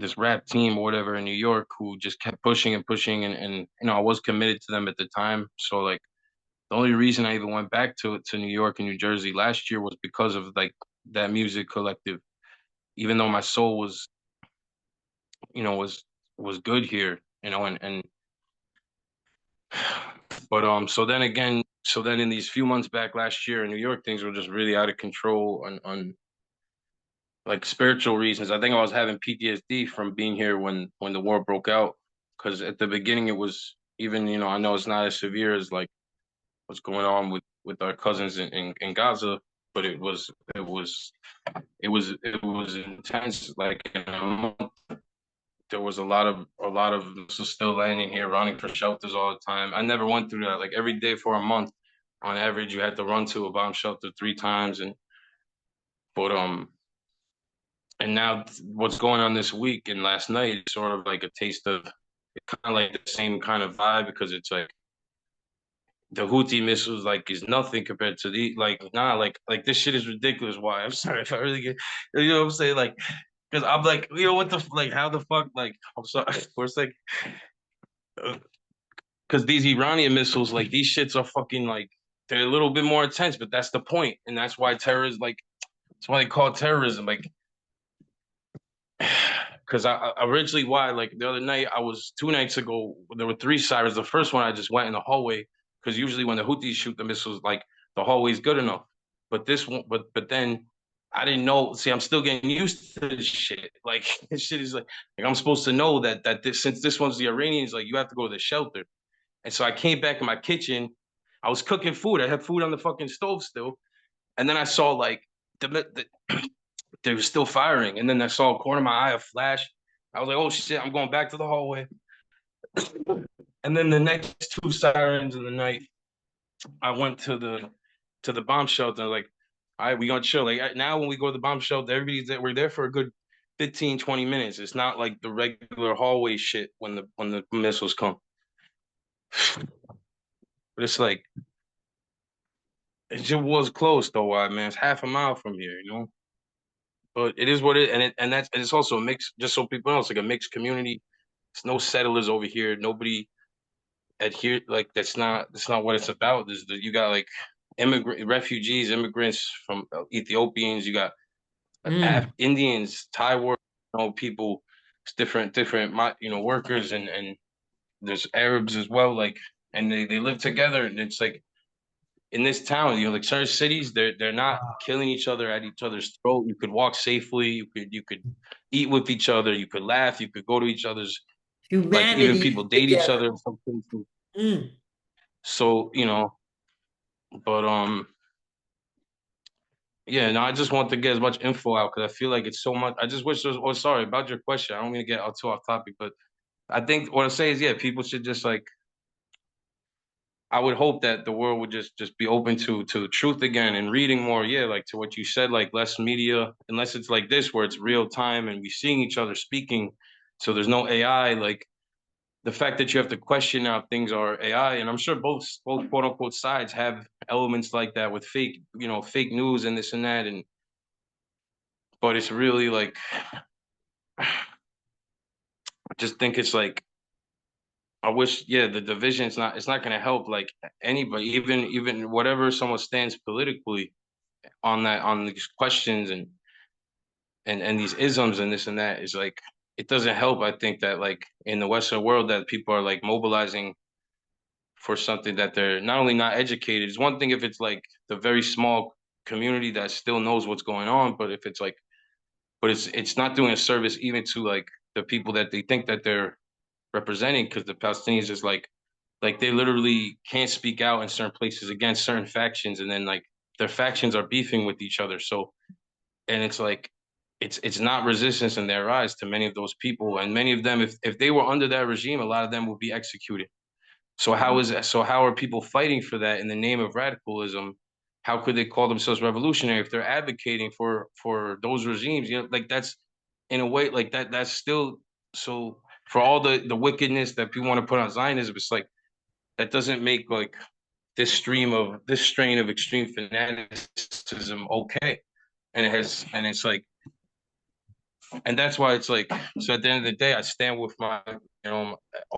this rap team or whatever in New York who just kept pushing and pushing, and you know, I was committed to them at the time. So like the only reason I even went back to New York and New Jersey last year was because of like that music collective. Even though my soul was, you know, was good here, you know, and but so then again, so then in these few months back last year in New York, things were just really out of control on like spiritual reasons. I think I was having PTSD from being here when the war broke out. Because at the beginning it was even, you know, I know it's not as severe as like what's going on with our cousins in Gaza, but it was intense. Like in a month, there was a lot of missiles still landing here, running for shelters all the time. I never went through that. Like every day for a month, on average, you had to run to a bomb shelter 3 times, and but and now what's going on this week and last night is sort of like a taste of kind of like the same kind of vibe because it's like the Houthi missiles like is nothing compared to the like nah like this shit is ridiculous. Why? I'm sorry if I really get, you know what I'm saying, like because I'm like, you know, what the like how the fuck, like I'm sorry for a second, because these Iranian missiles, like these shits are fucking like they're a little bit more intense, but that's the point, and that's why terror is like that's why they call it terrorism, like because I originally why like the other night I was 2 nights ago there were 3 sirens. The first one I just went in the hallway because usually when the Houthis shoot the missiles, like the hallway's good enough, but this one, but then I didn't know. See, I'm still getting used to this shit. Like this shit is like I'm supposed to know that this, since this one's the Iranians, like you have to go to the shelter. And so I came back in my kitchen. I was cooking food. I had food on the fucking stove still. And then I saw like they were still firing. And then I saw a corner of my eye, a flash. I was like, oh shit, I'm going back to the hallway. And then the next 2 sirens in the night, I went to the bomb shelter. Like, all right, we gonna chill. Like now when we go to the bomb shelter, everybody's there. We're there for a good 15, 20 minutes. It's not like the regular hallway shit when the missiles come. But it's like it just was close though, man. It's half a mile from here, you know. But it is what it and it's also a mix. Just so people know, it's like a mixed community. It's no settlers over here. Nobody adhere like that's not what it's about. You got like immigrant refugees, immigrants from Ethiopians. You got Mm. Indians, Thai work, you know, people. It's different, workers and there's Arabs as well. Like and they live together and it's like in this town, like certain cities, they're not Wow. killing each other at each other's throat. You could walk safely. You could eat with each other. You could laugh. You could go to each other's, like even Humanity people date each together. other in some cases. Mm. So but yeah, no, I just want to get as much info out because I feel like it's so much. I just wish there was. Oh, sorry about your question. I don't mean to get too off topic, but I think what I say is, yeah, people should just like I would hope that the world would just be open to truth again and reading more. Yeah, like to what you said, like less media, unless it's like this where it's real time and we seeing each other speaking. So there's no AI. Like the fact that you have to question now things are AI, and I'm sure both quote unquote sides have elements like that with fake news and this and that, and but it's really like I just think it's like I wish, yeah, the division is not it's not gonna help like anybody, even whatever someone stands politically on these questions and these isms and this and that is like it doesn't help. I think that like in the Western world that people are like mobilizing for something that they're not only not educated. It's one thing if it's like the very small community that still knows what's going on, but if it's like but it's not doing a service even to like the people that they think that they're representing because the Palestinians is like they literally can't speak out in certain places against certain factions and then like their factions are beefing with each other. So and it's like it's not resistance in their eyes to many of those people and many of them if they were under that regime a lot of them would be executed. So how are people fighting for that in the name of radicalism? How could they call themselves revolutionary if they're advocating for those regimes? Like that's in a way like that's still so for all the wickedness that people want to put on Zionism, it's like that doesn't make like this strain of extreme fanaticism okay. And it's like And that's why it's like, so at the end of the day, I stand with my,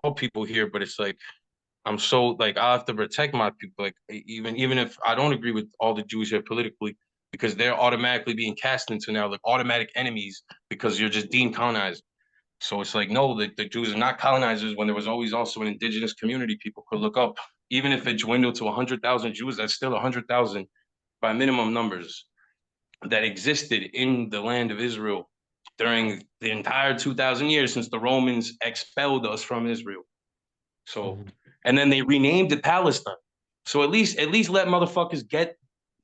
all people here, but it's like, I'm so like I have to protect my people. Like even if I don't agree with all the Jews here politically, because they're automatically being cast into now like automatic enemies because you're just deemed colonized. So it's like no, the Jews are not colonizers when there was always also an indigenous community people could look up. Even if it dwindled to 100,000 Jews, that's still 100,000 by minimum numbers that existed in the land of Israel during the entire 2,000 years since the Romans expelled us from Israel. So, Mhm. and then they renamed it Palestine. So at least let motherfuckers get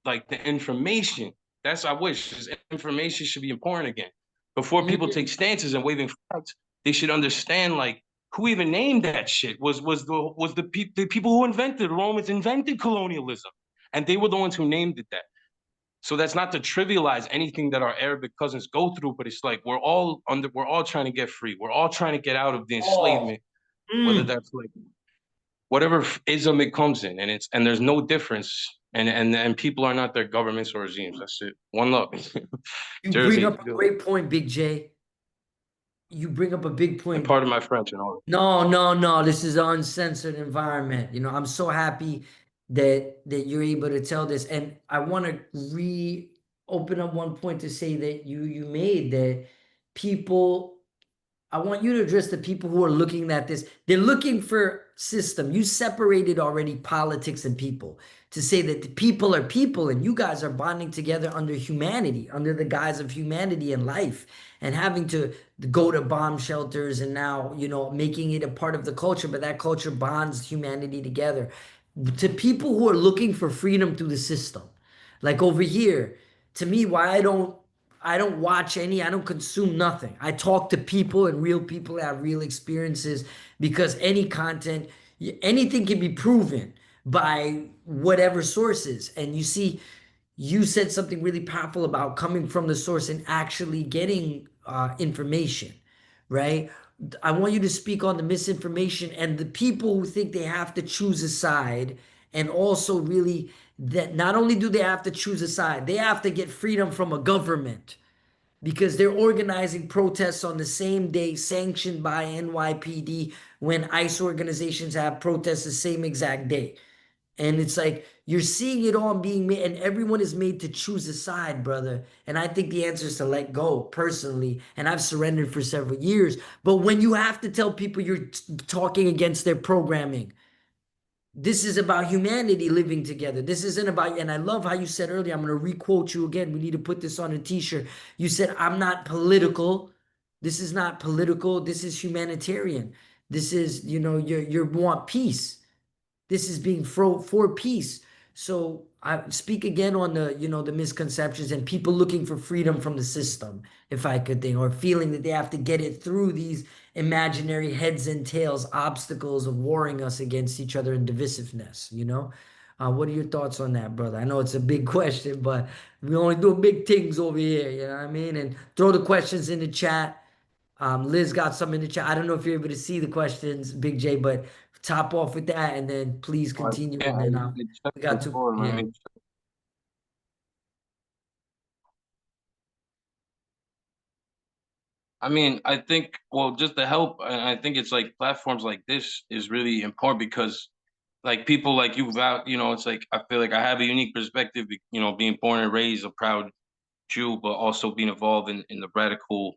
like the information. That's I wish this information should be important again. Before people take Mm. stances and waving flags, they should understand like who even named that shit the people who invented the Romans invented colonialism, and they were the ones who named it that. So that's not to trivialize anything that our Arabic cousins go through, but it's like we're all trying to get free. We're all trying to get out of the Oh. enslavement, whether Mm. that's like whatever ism it comes in, and there's no difference. And people are not their governments or regimes. That's it. One love, You bring Jersey. up a great point, Big J. You bring up a big And point. part of my French and all. No, no, no. This is an uncensored environment. You know, I'm so happy that you're able to tell this. And I want to open up one point to say that you made that people I want you to address the people who are looking at this. They're looking for system. You separated already politics and people to say that the people are people and you guys are bonding together under humanity, under the guise of humanity and life, and having to go to bomb shelters and now, making it a part of the culture, but that culture bonds humanity together. To people who are looking for freedom through the system, like over here, to me, why I don't watch any, I don't consume nothing. I talk to people and real people that have real experiences because any content, anything can be proven by whatever sources. And you see, you said something really powerful about coming from the source and actually getting information, right? I want you to speak on the misinformation and the people who think they have to choose a side, and also really that not only do they have to choose a side, they have to get freedom from a government because they're organizing protests on the same day sanctioned by NYPD when ICE organizations have protests the same exact day. And it's like you're seeing it all being made, and everyone is made to choose a side, brother. And I think the answer is to let go personally. And I've surrendered for several years. But when you have to tell people you're talking against their programming, this is about humanity living together. This isn't about, and I love how you said earlier, I'm going to requote you again. We need to put this on a t-shirt. You said, I'm not political. This is not political. This is humanitarian. This is, you want peace. This is being for peace. So I speak again on the misconceptions and people looking for freedom from the system, if I could think, or feeling that they have to get it through these imaginary heads and tails, obstacles of warring us against each other and divisiveness. What are your thoughts on that, brother? I know it's a big question, but we only do big things over here, you know what I mean? And throw the questions in the chat. Liz got some in the chat. I don't know if you're able to see the questions, Big J, but top off with that and then please continue. Yeah, And then I checked we got to, before. Let yeah. me I mean, I think, well, just to help, and I think it's like platforms like this is really important because, like, people like you, it's like I feel like I have a unique perspective, being born and raised a proud Jew, but also being involved in the radical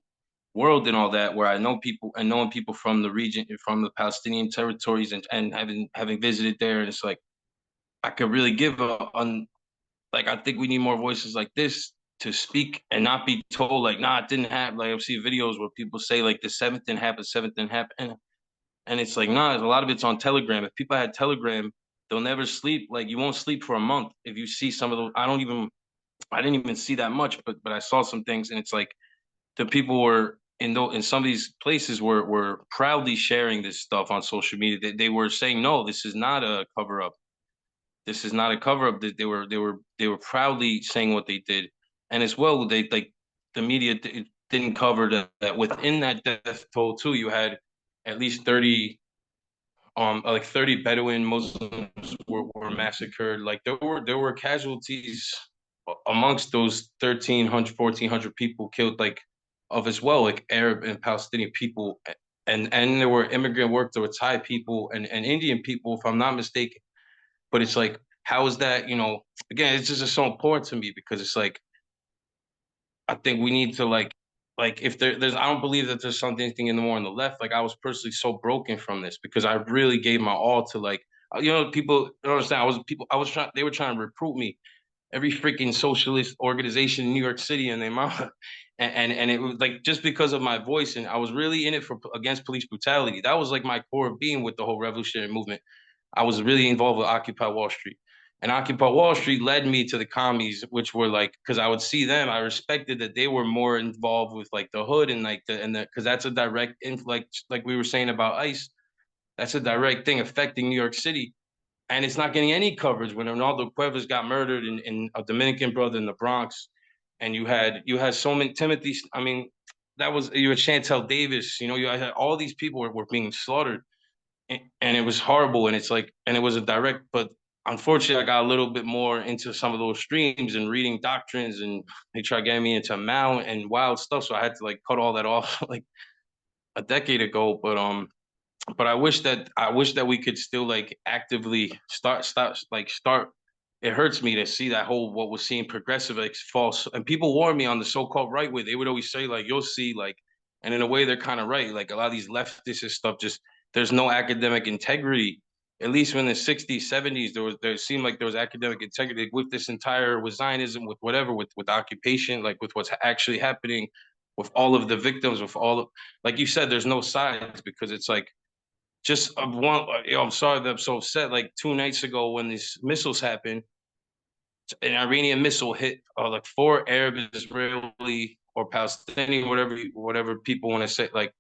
world and all that, where I know people and knowing people from the region, from the Palestinian territories, and having visited there, and it's like I could really give on like I think we need more voices like this to speak and not be told like, nah, it didn't happen. Like I see videos where people say like the seventh didn't happen. And it's like, nah, a lot of it's on Telegram. If people had Telegram, they'll never sleep. Like you won't sleep for a month if you see some of those. I didn't even see that much, but I saw some things, and it's like the people were in some of these places were proudly sharing this stuff on social media. They were saying, no, this is not a cover up. This is not a cover up. They were proudly saying what they did, and as well, they like the media didn't cover that within that death toll too. You had at least 30 like 30 Bedouin Muslims were massacred. Like there were casualties amongst those 1,300, 1,400 people killed. Like of as well, like Arab and Palestinian people, and there were immigrant work, there were Thai people and Indian people, if I'm not mistaken. But it's like, how is that? Again, it's just so important to me because it's like I think we need to like if there's I don't believe that there's something in the more on the left. Like I was personally so broken from this because I really gave my all to like people don't understand. I was trying they were trying to recruit me every freaking socialist organization in New York City and they mom and it was like just because of my voice and I was really in it for against police brutality. That was like my core of being with the whole revolutionary movement. I was really involved with Occupy Wall Street. And Occupy Wall Street led me to the commies, which were like, because I would see them, I respected that they were more involved with like the hood and like because that's a direct, like we were saying about ICE, that's a direct thing affecting New York City. And it's not getting any coverage when Ronaldo Cuevas got murdered in a Dominican brother in the Bronx. And you had so many Timothy, I mean, that was you had Chantel Davis, you had all these people were being slaughtered and it was horrible and it's like and it was a direct but unfortunately I got a little bit more into some of those streams and reading doctrines and they tried getting me into Mao and wild stuff so I had to like cut all that off like a decade ago but I wish that we could still like actively start it hurts me to see that whole what was seen progressive like false and people warn me on the so-called right way they would always say like you'll see like and in a way they're kind of right like a lot of these leftist stuff just there's no academic integrity at least when the 60s 70s there seemed like there was academic integrity with this entire with Zionism with whatever with occupation like with what's actually happening with all of the victims with all of like you said there's no sides because it's like just one, I'm sorry that I'm so upset. Like 2 nights ago, when these missiles happened, an Iranian missile hit like four Arab, Israeli, or Palestinian, whatever people want to say. Like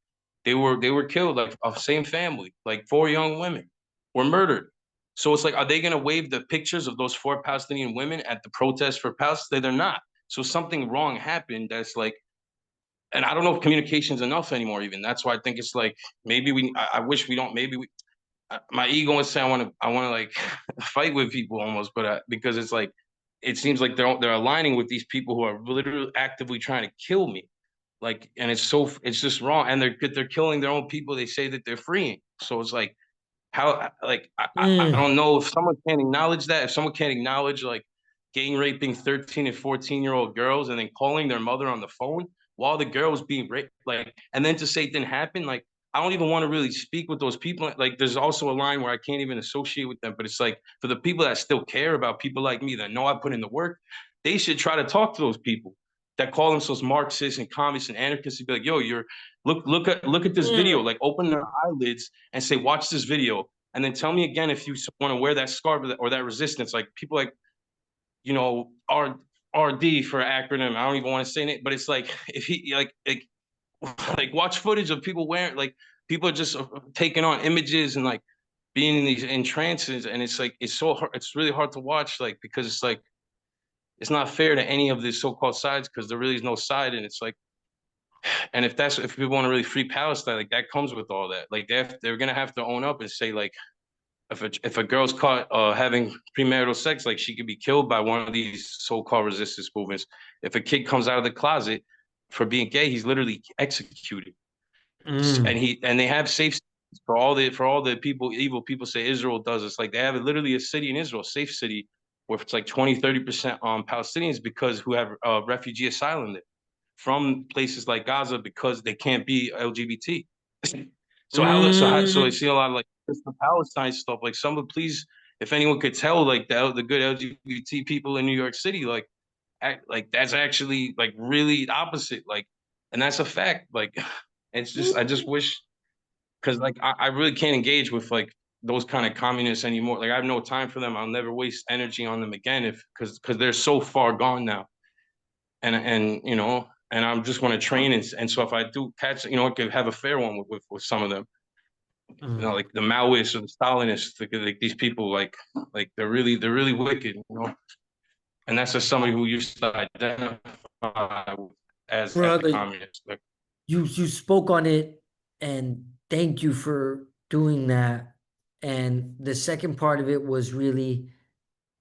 they were killed, like of same family. Like four young women were murdered. So it's like, are they gonna wave the pictures of those four Palestinian women at the protest for Palestine? They're not. So something wrong happened. That's like and I don't know if communication's enough anymore. Even that's why I think it's like maybe I wish we don't. Maybe we. My ego would say I want to like fight with people almost, but because it's like it seems like they're aligning with these people who are literally actively trying to kill me. Like, and it's just wrong, and they're killing their own people. They say that they're freeing, so it's like how like I Mm. don't know if someone can't acknowledge that if someone can't acknowledge like gang raping 13 and 14-year-old girls and then calling their mother on the phone while the girl was being raped like and then to say it didn't happen like I don't even want to really speak with those people like there's also a line where I can't even associate with them but it's like for the people that still care about people like me that know I put in the work they should try to talk to those people that call themselves Marxists and communists and anarchists and be like yo you're look at this video Mm. like open their eyelids and say watch this video and then tell me again if you want to wear that scarf or that resistance like people like R RD for acronym. I don't even want to say it, but it's like if he like watch footage of people wearing like people are just taking on images and like being in these in trances, and it's like it's so hard. It's really hard to watch like because it's like it's not fair to any of these so-called sides because there really is no side, and it's like and if people want to really free Palestine, like that comes with all that. Like they're gonna have to own up and say like if a girl's caught having premarital sex, like she could be killed by one of these so-called resistance movements. If a kid comes out of the closet for being gay, he's literally executed. And Mm. they have safe for all the people evil people say Israel does. It's like they have literally a city in Israel, safe city, where it's like 20-30% Palestinians because who have refugee asylum there from places like Gaza because they can't be LGBT. So I Mm. see a lot of like the Palestine stuff. Like someone please, if anyone could tell like the good LGBT people in New York City, like that's actually like really opposite. Like, and that's a fact. Like, it's just I just wish because like I really can't engage with like those kind of communists anymore. Like I have no time for them. I'll never waste energy on them again if because they're so far gone now. And and I'm just want to train and so if I do catch I could have a fair one with some of them. Mm. Like the Maoists or the Stalinists, like these people, like they're really wicked, And that's just somebody who used to identify as a Brother, communist. Like, you spoke on it, and thank you for doing that. And the second part of it was really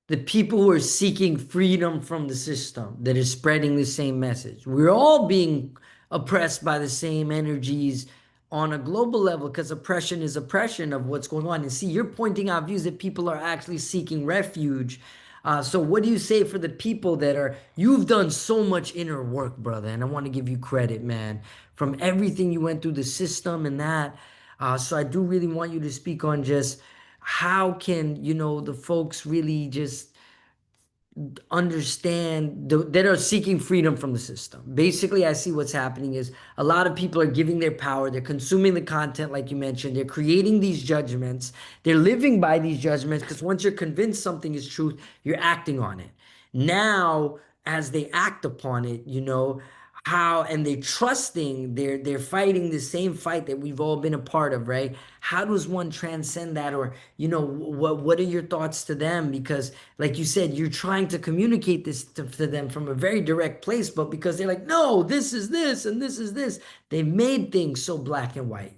the people who are seeking freedom from the system that is spreading the same message. We're all being oppressed by the same energies on a global level, because oppression is oppression of what's going on. And see, you're pointing out views that people are actually seeking refuge. So what do you say for the people that are, you've done so much inner work, brother, and I want to give you credit, man, from everything you went through the system and that. So I do really want you to speak on just how can, the folks really just understand that are seeking freedom from the system. Basically, I see what's happening is a lot of people are giving their power, they're consuming the content like you mentioned, they're creating these judgments, they're living by these judgments because once you're convinced something is truth, you're acting on it. Now, as they act upon it, how and they're trusting, they're fighting the same fight that we've all been a part of, right? How does one transcend that? Or what are your thoughts to them? Because like you said, you're trying to communicate this to them from a very direct place, but because they're like, no, this is this and this is this, they made things so black and white.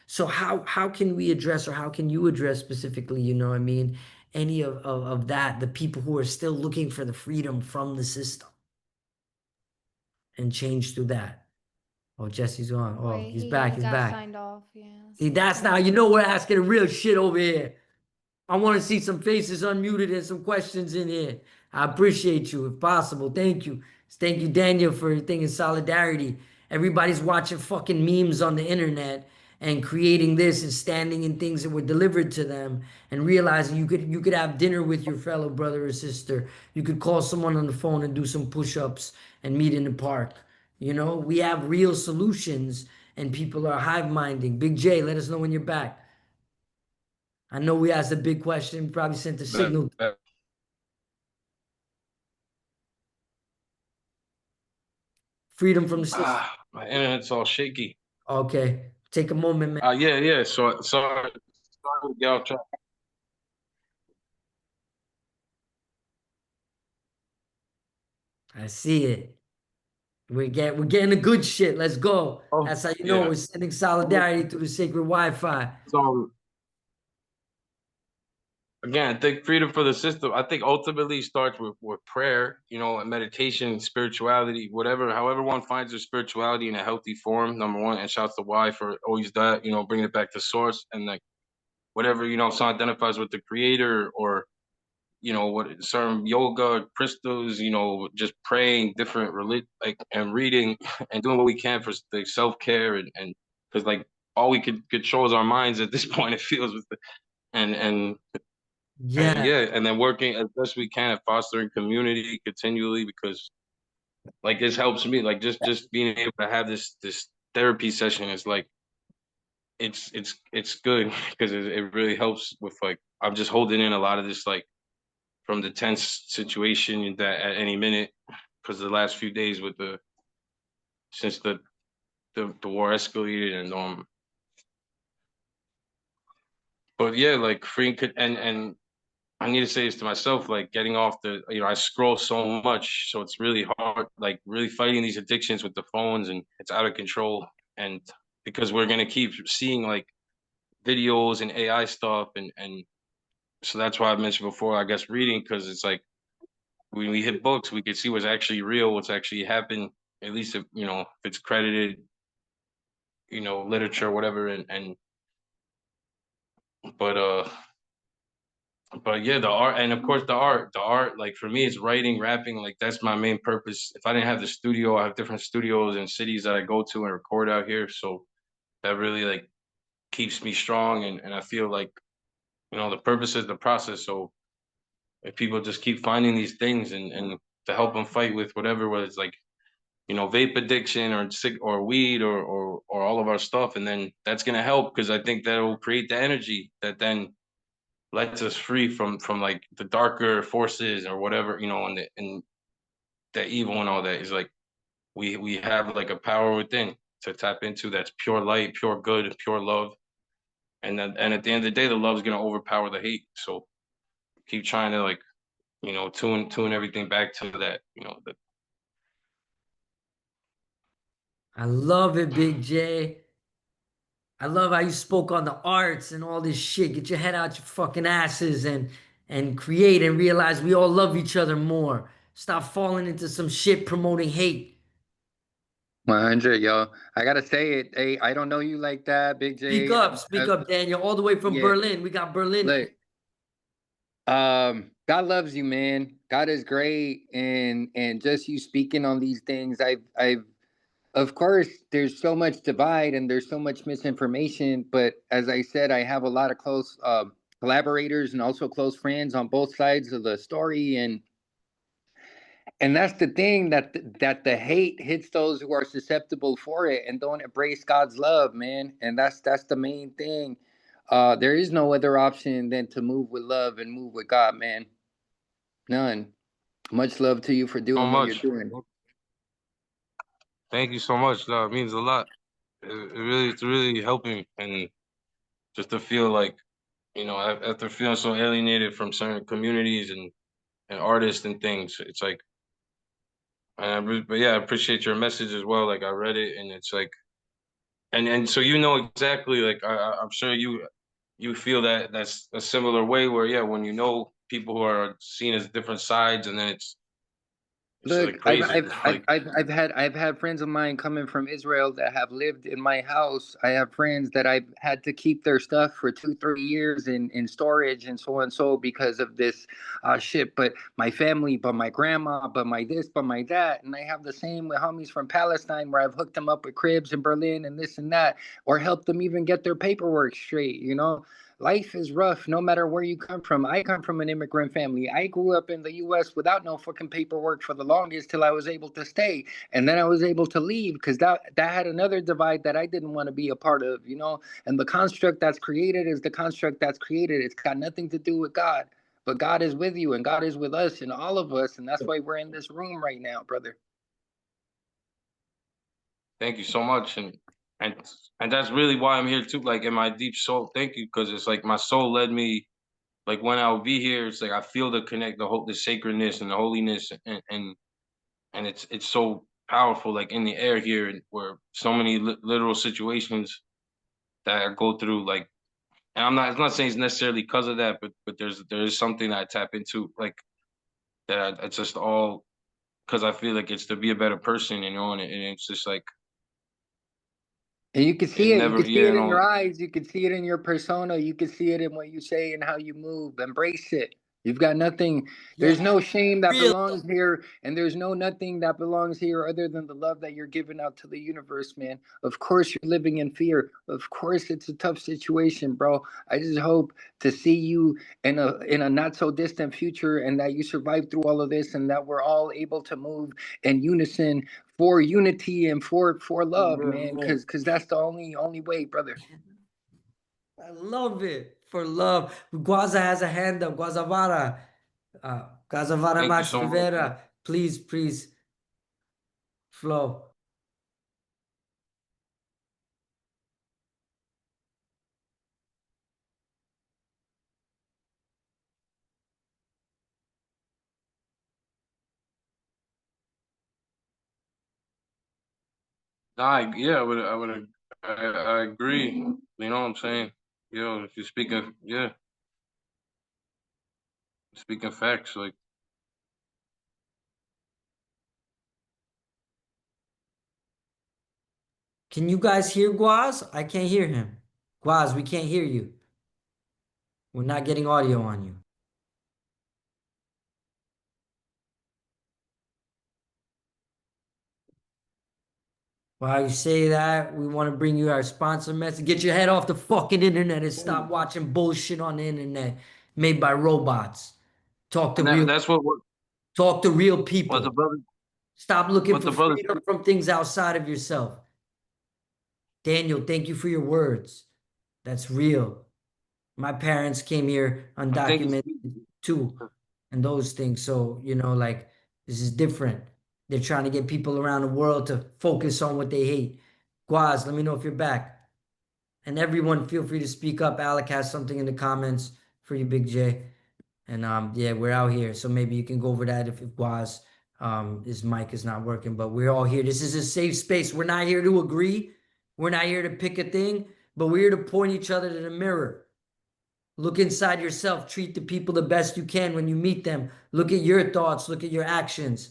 So how can we address, or how can you address specifically, I mean, any of that, the people who are still looking for the freedom from the system and change through that? Oh, Jesse's gone. Oh, Wait, he's he back. he He's got back. signed off. Yeah. See, So that's now, we're asking the real shit over here. I want to see some faces unmuted and some questions in here. I appreciate you, if possible. Thank you. Thank you, Daniel, for your thing in solidarity. Everybody's watching fucking memes on the internet and creating this and standing in things that were delivered to them and realizing you could have dinner with your fellow brother or sister. You could call someone on the phone and do some push-ups and meet in the park. We have real solutions and people are hive minding. Big J, let us know when you're back. I know we asked a big question, probably sent a But, signal. Freedom from the system. my internet's all shaky. Okay. Take a moment, man. Yeah. So sorry to get off track. I see it. We're getting the good shit. Let's go. Oh, That's how you know yeah. we're sending solidarity through the sacred Wi-Fi. So again, I think freedom for the system, I think ultimately starts with prayer, and meditation, spirituality, whatever, however one finds their spirituality in a healthy form, number one, and shouts to Y for always that, bringing it back to source and like whatever, someone identifies with the creator or, what certain yoga, crystals, just praying, different religion, like, and reading and doing what we can for the self-care and because like all we could control is our minds at this point, it feels with the, and Yeah. yeah, and then working as best we can at fostering community continually because like this helps me. Like just being able to have this therapy session is like it's good because it really helps with like I'm just holding in a lot of this like from the tense situation that at any minute because the last few days with the since the war escalated and but yeah like free could and I need to say this to myself, like getting off I scroll so much, so it's really hard, like really fighting these addictions with the phones, and it's out of control. And because we're gonna keep seeing like videos and AI stuff, and so that's why I mentioned before, I guess reading, because it's like when we hit books, we can see what's actually real, what's actually happened, at least if it's credited, literature, whatever, and but yeah, the art, and of course the art, like for me, it's writing, rapping, like that's my main purpose. If I didn't have the studio, I have different studios and cities that I go to and record out here. So that really like keeps me strong and I feel like, the purpose is the process. So if people just keep finding these things and to help them fight with whatever, whether it's like, vape addiction or sick or weed or all of our stuff, and then that's gonna help because I think that will create the energy that then lets us free from like the darker forces or whatever, and the evil and all that is like we have like a power within to tap into that's pure light, pure good, pure love. And at the end of the day, the love is gonna overpower the hate. So keep trying to like, tune everything back to that, I love it, Big J. I love how you spoke on the arts and all this shit. Get your head out your fucking asses and create and realize we all love each other more. Stop falling into some shit promoting hate. 100, yo. I gotta say it. Hey, I don't know you like that, Big J. Speak up, Daniel, all the way from Yeah, Berlin. We got Berlin. look, God loves you, man. God is great, and just you speaking on these things, of course, there's so much divide and there's so much misinformation. But as I said, I have a lot of close collaborators and also close friends on both sides of the story, and that's the thing that the hate hits those who are susceptible for it and don't embrace God's love, man. And that's the main thing. There is no other option than to move with love and move with God, man. None. Much love to you for So doing what you're much. doing. Thank you so much. No, it means a lot. It's really helping, and just to feel like, after feeling so alienated from certain communities and artists and things, it's like, but yeah, I appreciate your message as well. Like I read it, and it's like, and so exactly, like I'm sure you feel that that's a similar way where yeah, when you know people who are seen as different sides, and then it's Look, like crazy. It's like I've had friends of mine coming from Israel that have lived in my house. I have friends that I've had to keep their stuff for 2, 3 years in storage and so on so because of this shit. But my family, but my grandma, but my this, but my that, and I have the same with homies from Palestine where I've hooked them up with cribs in Berlin and this and that, or helped them even get their paperwork straight. You know, life is rough no matter where you come from. I come from an immigrant family. I grew up in the US without no fucking paperwork for the longest till I was able to stay. And then I was able to leave because that had another divide that I didn't want to be a part of, you know? And the construct that's created is the construct that's created. It's got nothing to do with God. But God is with you and God is with us and all of us. And that's why we're in this room right now, brother. thank you so much, and and that's really why I'm here too. Like in my deep soul, thank you, because it's like my soul led me. Like when I'll be here, it's like I feel the sacredness and the holiness, and it's so powerful, like in the air here, where so many literal situations that I go through, like, and I'm not saying it's necessarily because of that, but there is something that I tap into, like that. It's just all because I feel like it's to be a better person, and it's just like And you can it see it. You never, can see yeah, it in your eyes. You can see it in your persona. You can see it in what you say and how you move. Embrace it. You've got nothing. There's Yeah, no shame that real. belongs here, and there's no nothing that belongs here other than the love that you're giving out to the universe, man. Of course, you're living in fear. Of course, it's a tough situation, bro. I just hope to see you in a not so distant future, and that you survive through all of this, and that we're all able to move in unison for unity and for love, man, Yeah. because that's the only way, brother. I love it. For love. Guaza has a hand up. Guazavara. Guazavara thank you Max so much. Rivera. Please, flow. Yeah, I agree. You know what I'm saying? Yo, if you're speaking, yeah, speaking facts, like Can you guys hear Guaz? I can't hear him. Guaz, we can't hear you. We're not getting audio on you. While you say that, we want to bring you our sponsor message. Get your head off the fucking internet and stop watching bullshit on the internet made by robots. Talk to and real that's talk to real what the people. brother Stop looking what for the brother freedom from things outside of yourself. Daniel, thank you for your words. That's real. My parents came here I think it's undocumented too, and those things. So, like, this is different. They're trying to get people around the world to focus on what they hate. Guaz, let me know if you're back. And everyone, feel free to speak up. Alec has something in the comments for you, Big J. And yeah, we're out here. So maybe you can go over that if Guaz his mic is not working. But we're all here. This is a safe space. We're not here to agree. We're not here to pick a thing, but we're here to point each other to the mirror. Look inside yourself. Treat the people the best you can when you meet them. Look at your thoughts. Look at your actions.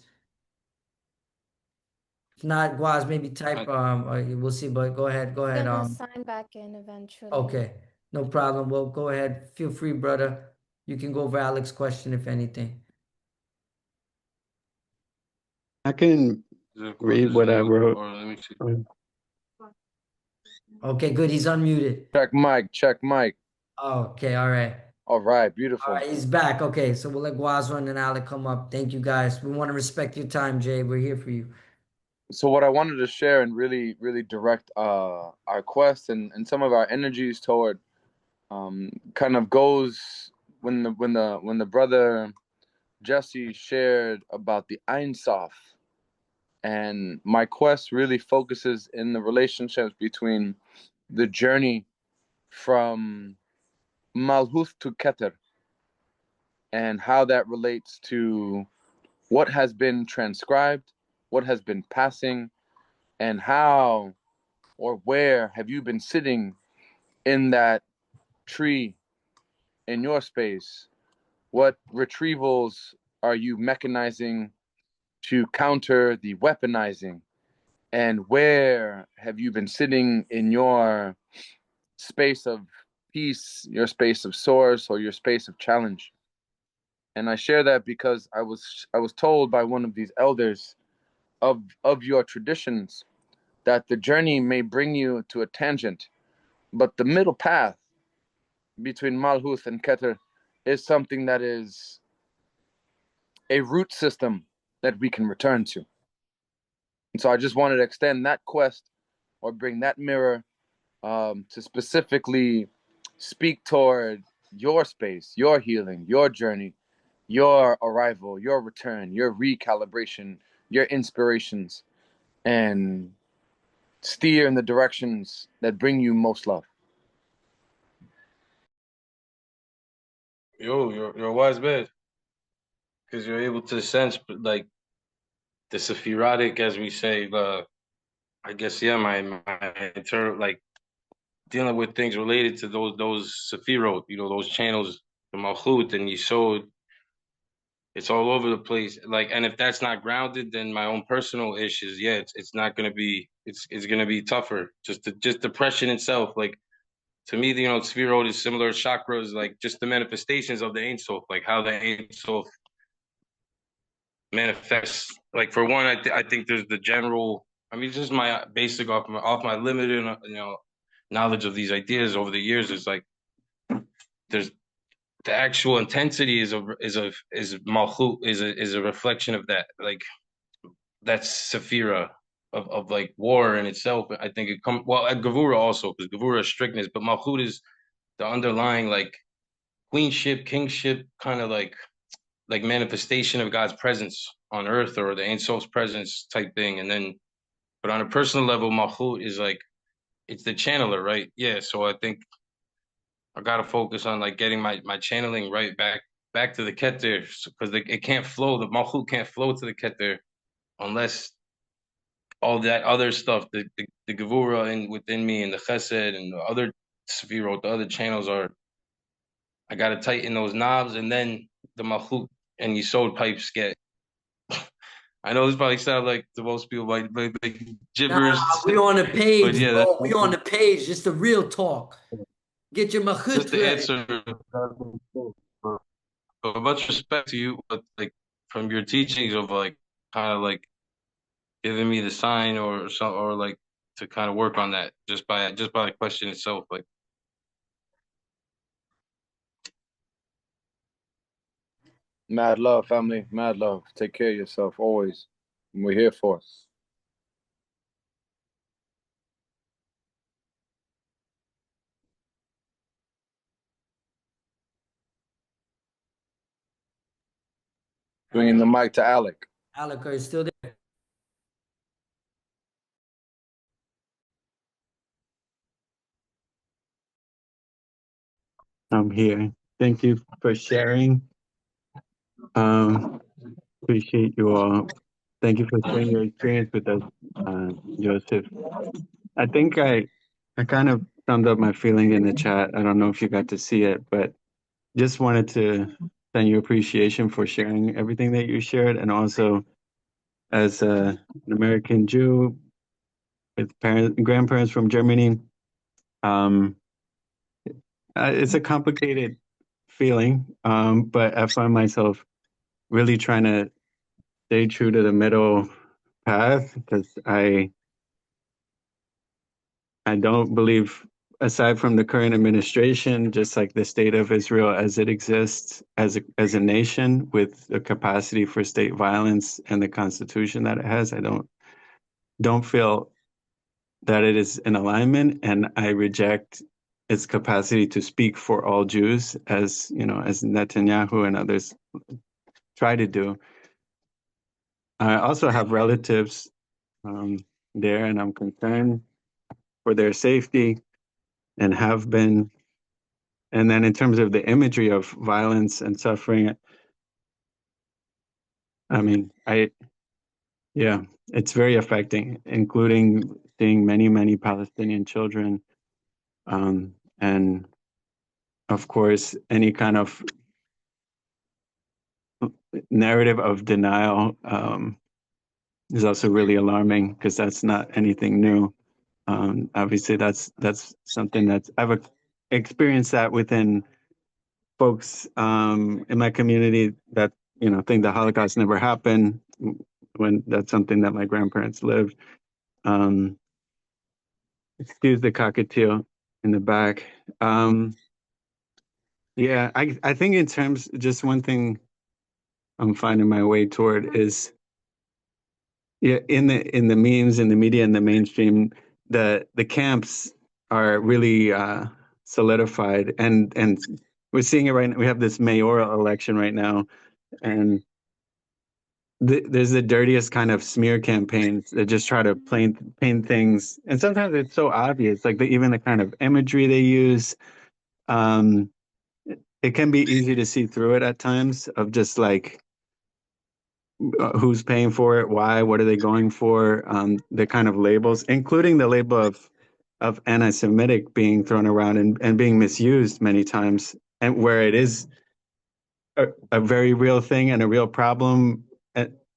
not, Guaz, maybe type, we'll see, but go ahead, Gonna sign back in eventually. Okay, no problem. Well, go ahead. Feel free, brother. You can go over Alex's question if anything. I can read what I wrote. Or let me see. Okay, good. He's unmuted. Check mic, check mic. Okay, all right. All right, All beautiful. right, he's back. Okay, so we'll let Guazwan and Alec come up. Thank you, guys. We want to respect your time, Jay. We're here for you. So what I wanted to share and really, really direct our quest and some of our energies toward kind of goes when the brother Jesse shared about the Ein Sof, and my quest really focuses in the relationships between the journey from Malhuth to Keter and how that relates to what has been transcribed, what has been passing, and how or where have you been sitting in that tree in your space? What retrievals are you mechanizing to counter the weaponizing? And where have you been sitting in your space of peace, your space of source, or your space of challenge? And I share that because I was told by one of these elders of your traditions that the journey may bring you to a tangent, but the middle path between Malhuth and Keter is something that is a root system that we can return to. And so I just wanted to extend that quest or bring that mirror to specifically speak toward your space, your healing, your journey, your arrival, your return, your recalibration, your inspirations, and steer in the directions that bring you most love. You're a wise man, because you're able to sense like the Sephirotic, as we say. I guess yeah, my internal, like, dealing with things related to those Sephirot, those channels, the Malchut and Yisod. It's all over the place. Like, and if that's not grounded, then my own personal issues, yeah, it's not gonna be. It's gonna be tougher. Just depression itself, like. To me, Sphirot is similar chakras, like just the manifestations of the Ein Sof, like how the Ein Sof manifests. Like, for one, I think there's the general. I mean, just my basic off my limited knowledge of these ideas over the years. Is like there's the actual intensity is Malchut is a reflection of that. Like, that's Sephira of like war in itself. I think it comes well at Gevura also, because Gevura is strictness, but Malchut is the underlying like queenship, kingship, kind of like manifestation of God's presence on earth, or the Ein Sof's presence type thing. And then, but on a personal level, Malchut is like it's the channeler, right? Yeah. So I think I gotta focus on like getting my channeling right back to the Keter, because it can't flow. The Malchut can't flow to the Keter unless all that other stuff, the Gevura within me and the Chesed and the other Sefirot, the other channels are. I gotta tighten those knobs, and then the Malchut and Yisod pipes get. I know this probably sounds like to most people like gibberish. Nah, we on the page, yeah, bro. We on the page. Just the real talk. Get your just Malchut the ready. answer. But much respect to you, but like from your teachings of like kind of like giving me the sign or some, or like to kind of work on that just by the question itself, like. Mad love, family. Mad love. Take care of yourself always. We're here for us. Bringing the mic to Alec. Alec, are you still there? I'm here. Thank you for sharing. Appreciate you all. Thank you for sharing your experience with us, Joseph. I think I kind of summed up my feeling in the chat. I don't know if you got to see it, but just wanted to send you appreciation for sharing everything that you shared, and also as an American Jew with grandparents from Germany. Um, it's a complicated feeling, but I find myself really trying to stay true to the middle path because I don't believe, aside from the current administration, just like the state of Israel as it exists as a nation with the capacity for state violence and the constitution that it has, I don't feel that it is in alignment, and I reject its capacity to speak for all Jews, as as Netanyahu and others try to do. I also have relatives there, and I'm concerned for their safety and have been. And then in terms of the imagery of violence and suffering, I mean, yeah, it's very affecting, including seeing many, many Palestinian children. And of course, any kind of narrative of denial is also really alarming because that's not anything new. Obviously, that's something that's I've experienced that within folks in my community that think the Holocaust never happened, when that's something that my grandparents lived. Excuse the cockatiel in the back. Yeah, I think in terms, just one thing I'm finding my way toward is, yeah, in the memes, in the media, in the mainstream, the camps are really solidified, and we're seeing it right now. We have this mayoral election right now, and there's the dirtiest kind of smear campaigns that just try to paint things, and sometimes it's so obvious, like even the kind of imagery they use. Um, it can be easy to see through it at times, of just like who's paying for it, why, what are they going for, the kind of labels, including the label of anti-Semitic being thrown around and being misused many times, and where it is a very real thing and a real problem,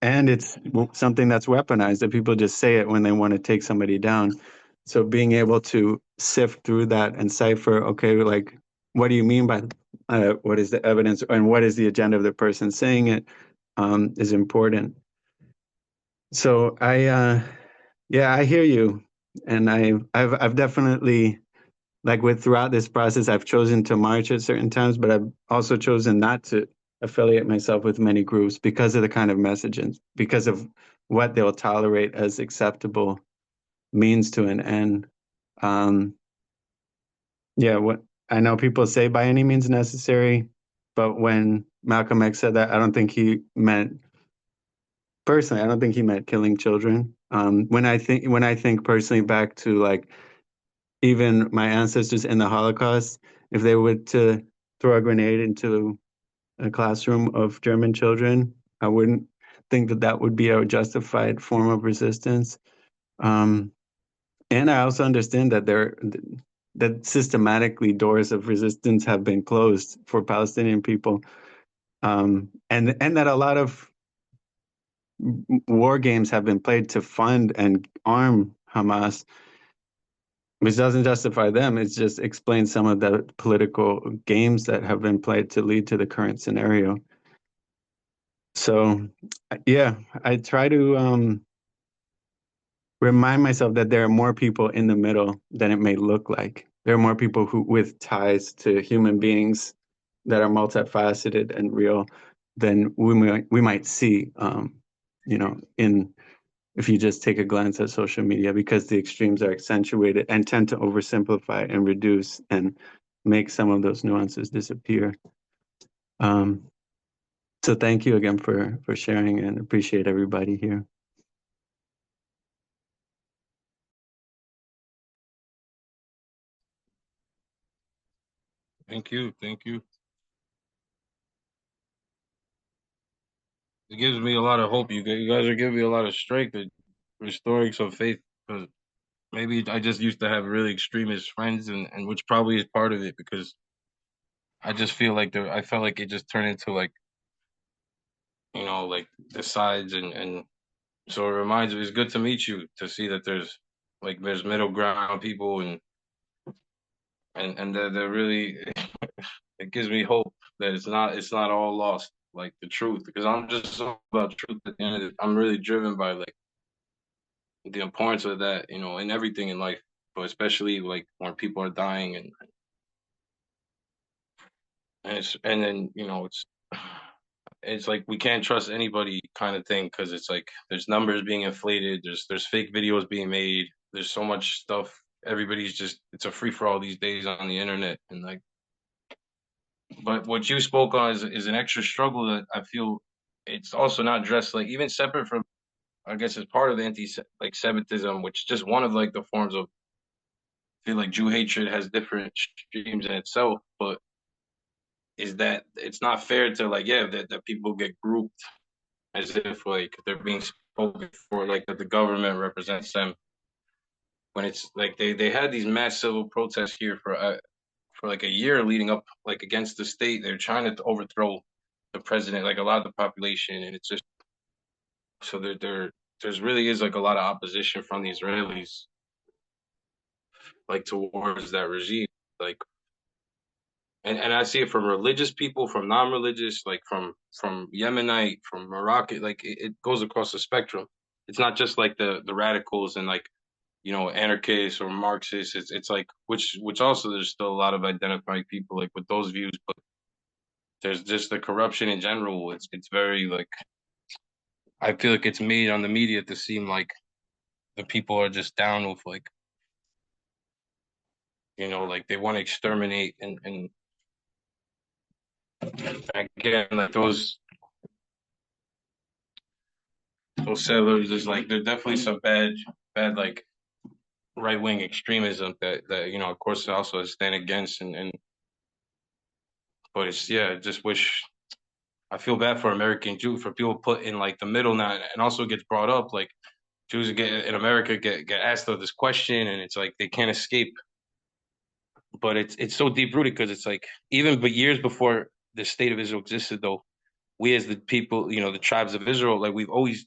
and it's something that's weaponized, that people just say it when they want to take somebody down. So being able to sift through that and cipher, okay, like, what do you mean by what is the evidence, and what is the agenda of the person saying it, is important. So yeah, I hear you, and I've definitely, like, throughout this process, I've chosen to march at certain times, but I've also chosen not to affiliate myself with many groups because of the kind of messaging, because of what they'll tolerate as acceptable means to an end. Yeah, what I know people say by any means necessary, but when Malcolm X said that, I don't think he meant personally. I don't think he meant killing children. When I think personally back to, like, even my ancestors in the Holocaust, if they were to throw a grenade into a classroom of German children, I wouldn't think that that would be a justified form of resistance. And I also understand that that systematically doors of resistance have been closed for Palestinian people, and that a lot of war games have been played to fund and arm Hamas, which doesn't justify them. It just explains some of the political games that have been played to lead to the current scenario. So, yeah, I try to remind myself that there are more people in the middle than it may look like. There are more people with ties to human beings that are multifaceted and real than we might see. In if you just take a glance at social media, because the extremes are accentuated and tend to oversimplify and reduce and make some of those nuances disappear. So thank you again for sharing, and appreciate everybody here. Thank you. Thank you. It gives me a lot of hope. You guys are giving me a lot of strength and restoring some faith, because maybe I just used to have really extremist friends, and which probably is part of it, because I just feel like I felt like it just turned into, like, like the sides, and So it reminds me, it's good to meet you, to see that there's middle ground people, and they're really it gives me hope that it's not all lost, like the truth, because I'm just all about truth at the end of it. I'm really driven by like the importance of that, in everything in life, but especially like when people are dying, and then it's like we can't trust anybody kind of thing, because it's like there's numbers being inflated, there's fake videos being made, there's so much stuff. Everybody's just, it's a free for all these days on the internet, and like, but what you spoke on is an extra struggle that I feel it's also not addressed, like even separate from, I guess, as part of anti like Semitism, which is just one of like the forms of, I feel like Jew hatred has different streams in itself, but is that it's not fair to like, yeah, that people get grouped as if like they're being spoken for, like that the government represents them, when it's like they had these mass civil protests here for like a year leading up, like against the state. They're trying to overthrow the president, like a lot of the population, and it's just, so there's really is like a lot of opposition from the Israelis, like towards that regime, like, and I see it from religious people, from non-religious, like from Yemenite, from Moroccan, like it goes across the spectrum. It's not just like the radicals and like, anarchists or Marxists. It's like, which also there's still a lot of identifying people like with those views, but there's just the corruption in general. It's very like, I feel like it's made on the media to seem like the people are just down with like, like they want to exterminate, and again, like those settlers is like, there's definitely some bad like right wing extremism that of course also stand against, and but it's, yeah, I just wish, I feel bad for American Jews, for people put in like the middle now, and also gets brought up like Jews get in America get asked of this question, and it's like they can't escape. But it's so deep rooted, because it's like, even but years before the state of Israel existed, though, we as the people, the tribes of Israel, like we've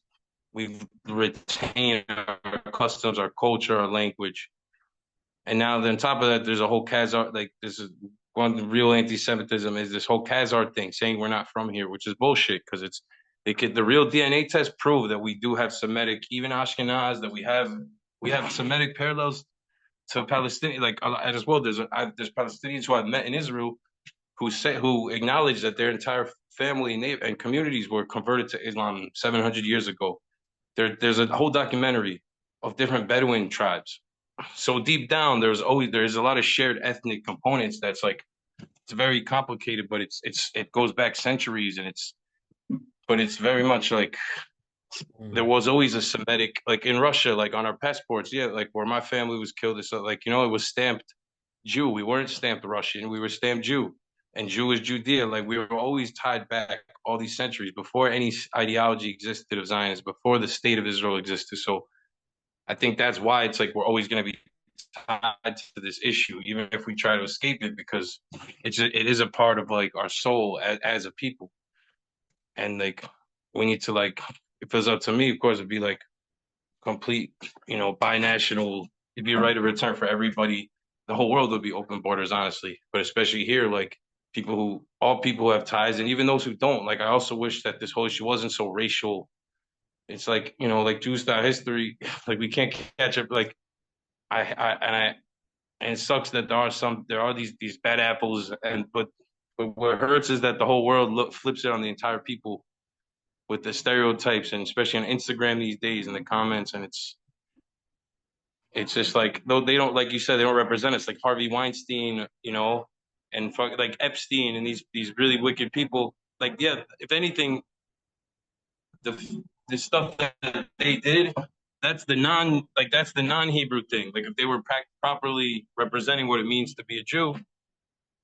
retained our customs, our culture, our language, and now on top of that, there's a whole Khazar, like this is one real anti-Semitism, is this whole Khazar thing, saying we're not from here, which is bullshit, because the real DNA tests prove that we do have Semitic, even Ashkenaz, that we have Semitic parallels to Palestinian, like as well. There's Palestinians who I've met in Israel who acknowledge that their entire family and communities were converted to Islam 700 years ago. There's a whole documentary of different Bedouin tribes. So deep down, there's a lot of shared ethnic components. That's like, it's very complicated, but it goes back centuries, and but it's very much like there was always a Semitic, like in Russia, like on our passports, yeah, like where my family was killed, it's like, it was stamped Jew. We weren't stamped Russian, we were stamped Jew, and Jew is Judea. Like we were always tied back all these centuries before any ideology existed of Zionism, before the state of Israel existed. So I think that's why it's like we're always going to be tied to this issue, even if we try to escape it, because it is a part of like our soul as a people, and like we need to like, if it was up to me, of course, it'd be like complete, binational. It'd be a right of return for everybody. The whole world would be open borders, honestly. But especially here, like all people who have ties, and even those who don't. Like I also wish that this whole issue wasn't so racial. It's like, like Jew style history, like we can't catch up. Like and it sucks that there are these bad apples, but what hurts is that the whole world flips it on the entire people with the stereotypes, and especially on Instagram these days in the comments, and it's just like, though they don't, like you said, they don't represent us, like Harvey Weinstein, and like Epstein, and these really wicked people. Like, yeah, if anything, the stuff that they did, that's the non-Hebrew thing. Like if they were properly representing what it means to be a Jew,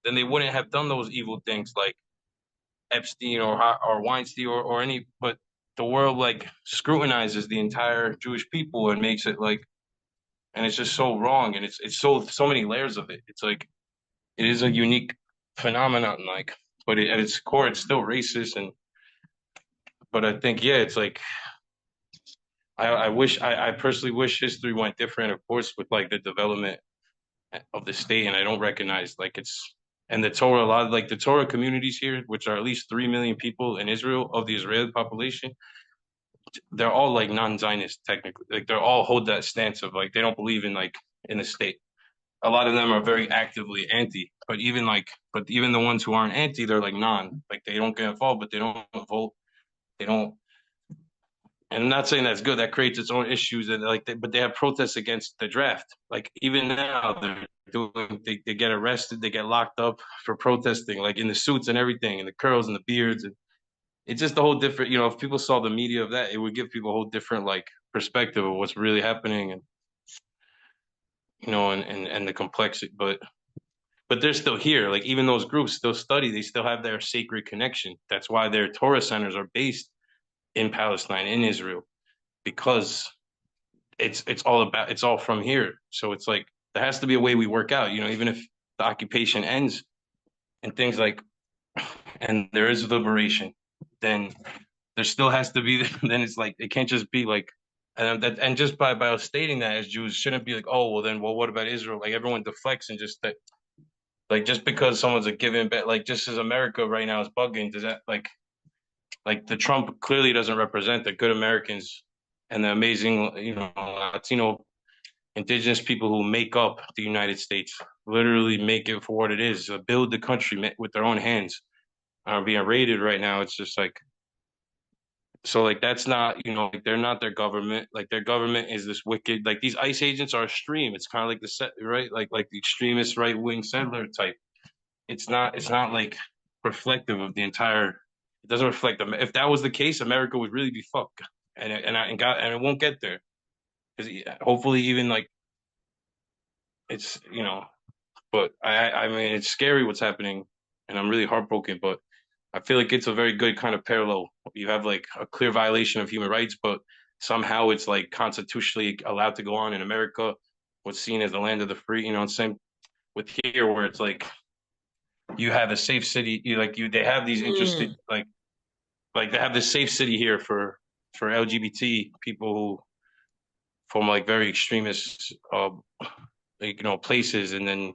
then they wouldn't have done those evil things like Epstein or Weinstein or any. But the world like scrutinizes the entire Jewish people and makes it like, and it's just so wrong, and it's so many layers of it. It's like it is a unique phenomenon, like, but at its core, it's still racist. And but I think, yeah, it's like I personally wish history went different, of course, with like the development of the state, and I don't recognize like it's and the Torah, a lot of like the Torah communities here, which are at least 3 million people in Israel of the Israeli population, they're all like non-Zionist technically. Like they're all hold that stance of like they don't believe in like in the state. A lot of them are very actively anti, but even the ones who aren't anti, they're like non, like they don't get involved, but they don't vote, they don't. And I'm not saying that's good. That creates its own issues, and but they have protests against the draft. Like even now, they get arrested, they get locked up for protesting, like in the suits and everything, and the curls and the beards, and it's just a whole different. If people saw the media of that, it would give people a whole different like perspective of what's really happening, and and the complexity. But they're still here. Like even those groups still study. They still have their sacred connection. That's why their Torah centers are based in Palestine, in Israel, because it's all from here. So it's like there has to be a way we work out. Even if the occupation ends and things like, and there is liberation, then there still has to be. Then it's like it can't just be like, and just by stating that as Jews shouldn't be like, oh well, what about Israel? Like everyone deflects and just that. Like just because someone's a given bet, like just as America right now is bugging, does that like the Trump clearly doesn't represent the good Americans and the amazing, Latino indigenous people who make up the United States, literally make it for what it is, build the country with their own hands, are being raided right now. It's just like, so like that's not, like they're not their government. Like their government is this wicked, like these ICE agents are extreme. It's kind of like the set, right? Like the extremist right wing settler type. It's not like reflective of the entire. It doesn't reflect them. If that was the case, America would really be fucked, and it won't get there because hopefully even like it's but I mean it's scary what's happening, and I'm really heartbroken. But I feel like it's a very good kind of parallel. You have like a clear violation of human rights, but somehow it's like constitutionally allowed to go on in America, what's seen as the land of the free. Same with here where it's like you have a safe city. They have these interested like they have this safe city here for LGBT people who from like very extremist places, and then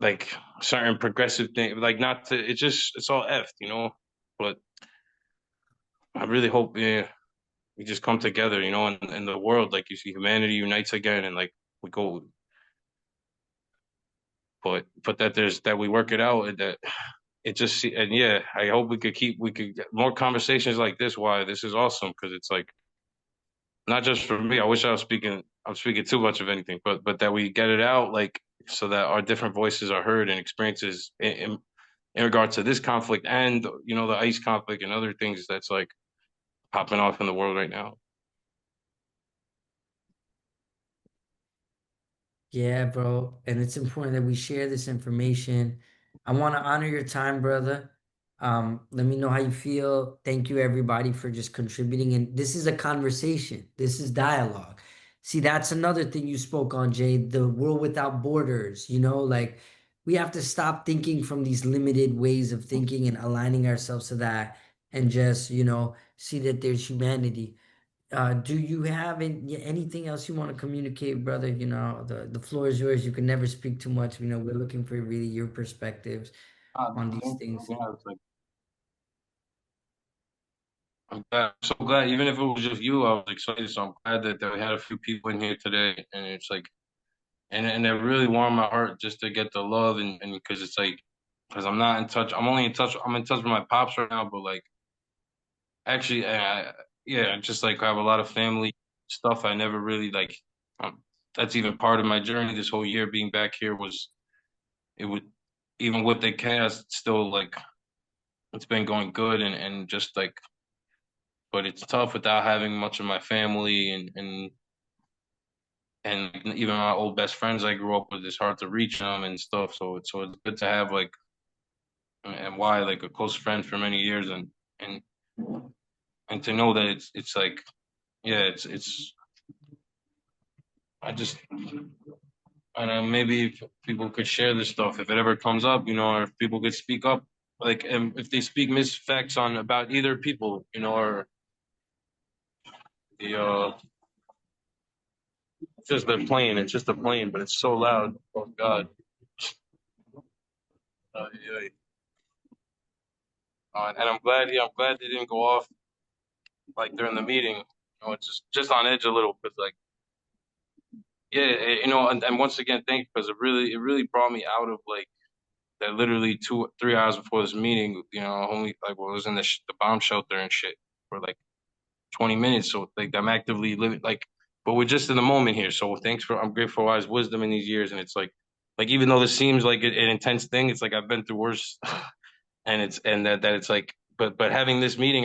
like certain progressive thing like not to it's all effed. But I really hope we just come together, in the world, like you see humanity unites again, and like we go, but that we work it out, and that it just and yeah, I hope we could get more conversations like this. Why this is awesome, because it's like not just for me. I wish I'm speaking too much of anything, but that we get it out, like so that our different voices are heard and experiences in regard to this conflict and the ICE conflict and other things that's like popping off in the world right now. Yeah, bro. And it's important that we share this information. I want to honor your time, brother. Let me know how you feel. Thank you, everybody, for just contributing. And this is a conversation, this is dialogue. See, that's another thing you spoke on, Jay, the world without borders. Like we have to stop thinking from these limited ways of thinking and aligning ourselves to that and just, see that there's humanity. Do you have anything else you want to communicate, brother? The floor is yours. You can never speak too much. We're looking for really your perspectives on these things. Yeah, it's like I'm so glad, even if it was just you, I was excited. So I'm glad that we had a few people in here today, and it's like, and it really warmed my heart just to get the love, and because it's like, because I'm not in touch. I'm only in touch. I'm in touch with my pops right now, but like, actually, yeah, just like I have a lot of family stuff. I never really like. That's even part of my journey. This whole year being back here was it would even with the chaos, it's still like it's been going good, and just like, but it's tough without having much of my family and even my old best friends I grew up with. It's hard to reach them and stuff. So it's good to have like and why like a close friend for many years, and and to know that it's like yeah, it's I just I don't know, maybe if people could share this stuff if it ever comes up, or if people could speak up, like if they speak misfacts on about either people, or The just they're playing. It's just a plane, but it's so loud. Oh God. Yeah. And I'm glad. Yeah, I'm glad they didn't go off like during the meeting. You know, it's just on edge a little, because like yeah, you know, and once again, thank you, because it really brought me out of like that literally 2 3 hours before this meeting. You know, only like well, I was in the bomb shelter and shit for like 20 minutes. So like I'm actively living like, but we're just in the moment here. So I'm grateful for wise wisdom in these years. And it's like even though this seems like an intense thing, it's like I've been through worse, and that it's like, but having this meeting,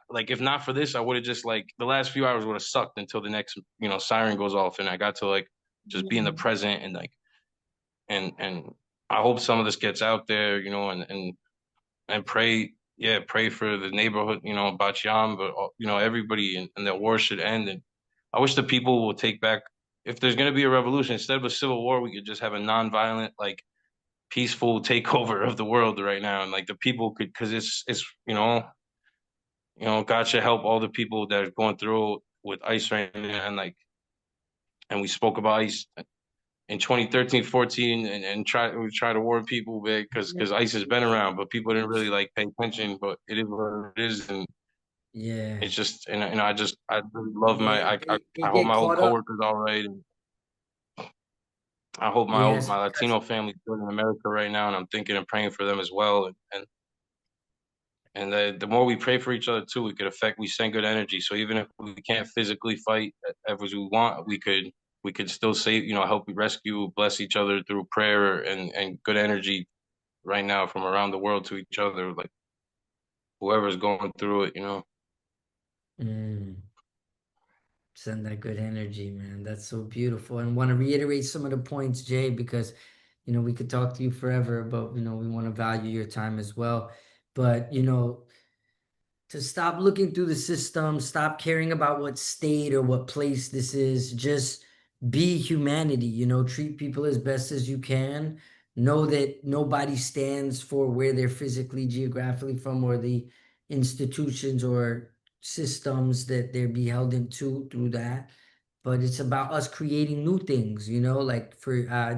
like if not for this, I would have just like the last few hours would have sucked until the next siren goes off, and I got to like just be in the present and like and I hope some of this gets out there, and pray, yeah, pray for the neighborhood, Bat Yam, but everybody, and that war should end. And I wish the people will take back. If there's going to be a revolution, instead of a civil war, we could just have a non-violent, like peaceful takeover of the world right now, and like the people could, because it's God should help all the people that are going through with ICE right now, and we spoke about ICE in 2013, 14, and we try to warn people because ICE has been around, but people didn't really like pay attention. But it is what it is, and Yeah. it's just I really love I It hope get my old caught up. coworkers all right, and I hope Yes, my because Latino family good in America right now, and I'm thinking and praying for them as well, and the more we pray for each other too, we send good energy. So even if we can't physically fight as we want, we could still save, help rescue, bless each other through prayer and good energy right now from around the world to each other, like whoever's going through it. mm, send that good energy, man. That's so beautiful. And want to reiterate some of the points, Jay, because we could talk to you forever, but we want to value your time as well. But to stop looking through the system, stop caring about what state or what place this is, just be humanity, treat people as best as you can. Know that nobody stands for where they're physically, geographically from, or the institutions or systems that they're be held into through that. But it's about us creating new things, like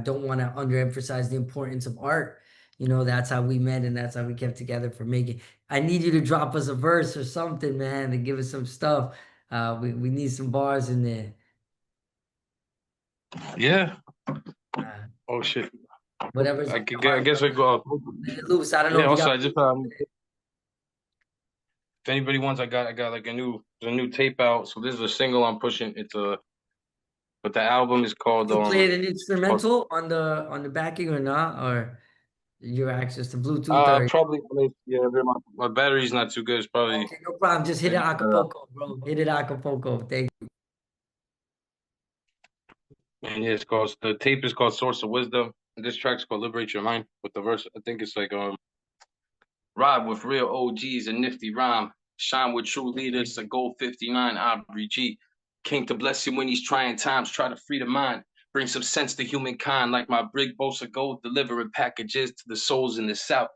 don't want to underemphasize the importance of art. That's how we met and that's how we kept together for making. I need you to drop us a verse or something, man, to give us some stuff. We need some bars in there. Yeah. Uh, Oh shit. Whatever's I on your could, I heart, guess brother. I go. Let it loose. I don't know Yeah. if you Also, got. I just if anybody wants, I got like a new tape out. So this is a single I'm pushing. But the album is called You play an it's called instrumental on the backing or not, or your access to Bluetooth or probably, yeah, my battery's not too good. It's probably okay, no problem. Just hit it maybe Acapulco, bro. Hit it Acapulco. Thank and yeah, the tape is called Source of Wisdom. And this track's called Liberate Your Mind, with the verse I think it's like ride with real OGs, a nifty rhyme. Shine with true leaders, a gold 59, Aubrey G. King to bless you in these trying times, try to free the mind. Bring some sense to humankind, like my brig boasts of gold, delivering packages to the souls in the South.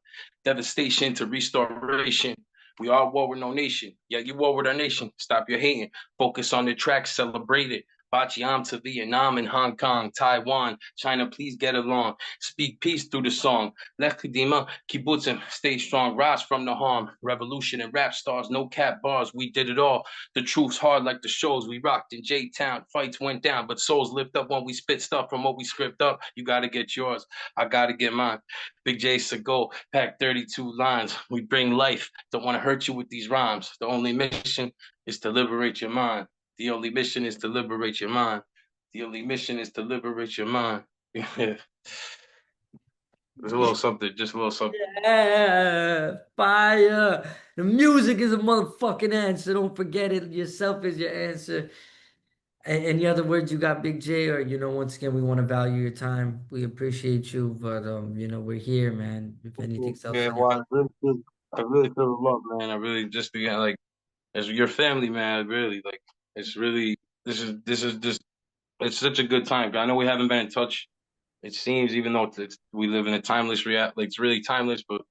Devastation to restoration. We are war with no nation. Yeah, you war with our nation. Stop your hating. Focus on the track, celebrate it. Bachiam to Vietnam and Hong Kong, Taiwan, China, please get along. Speak peace through the song. Lech Kadima, Kibbutzim, stay strong, rise from the harm. Revolution and rap stars, no cap bars, we did it all. The truth's hard like the shows we rocked in J-Town. Fights went down, but souls lift up when we spit stuff from what we script up. You gotta get yours, I gotta get mine. Big J Segal, pack 32 lines. We bring life, don't wanna hurt you with these rhymes. The only mission is to liberate your mind. The only mission is to liberate your mind. The only mission is to liberate your mind. There's a little something, just a little something. yeah, fire. The music is a motherfucking answer. Don't forget it. Yourself is your answer. Any other words you got, Big J? Or once again, we want to value your time. We appreciate you, but we're here, man. If anything's else Yeah, on your well, I really feel the love, man. I really just began like as your family, man. Really, like it's really this is just it's such a good time. I know we haven't been in touch. It seems, even though we live in a timeless like it's really timeless, but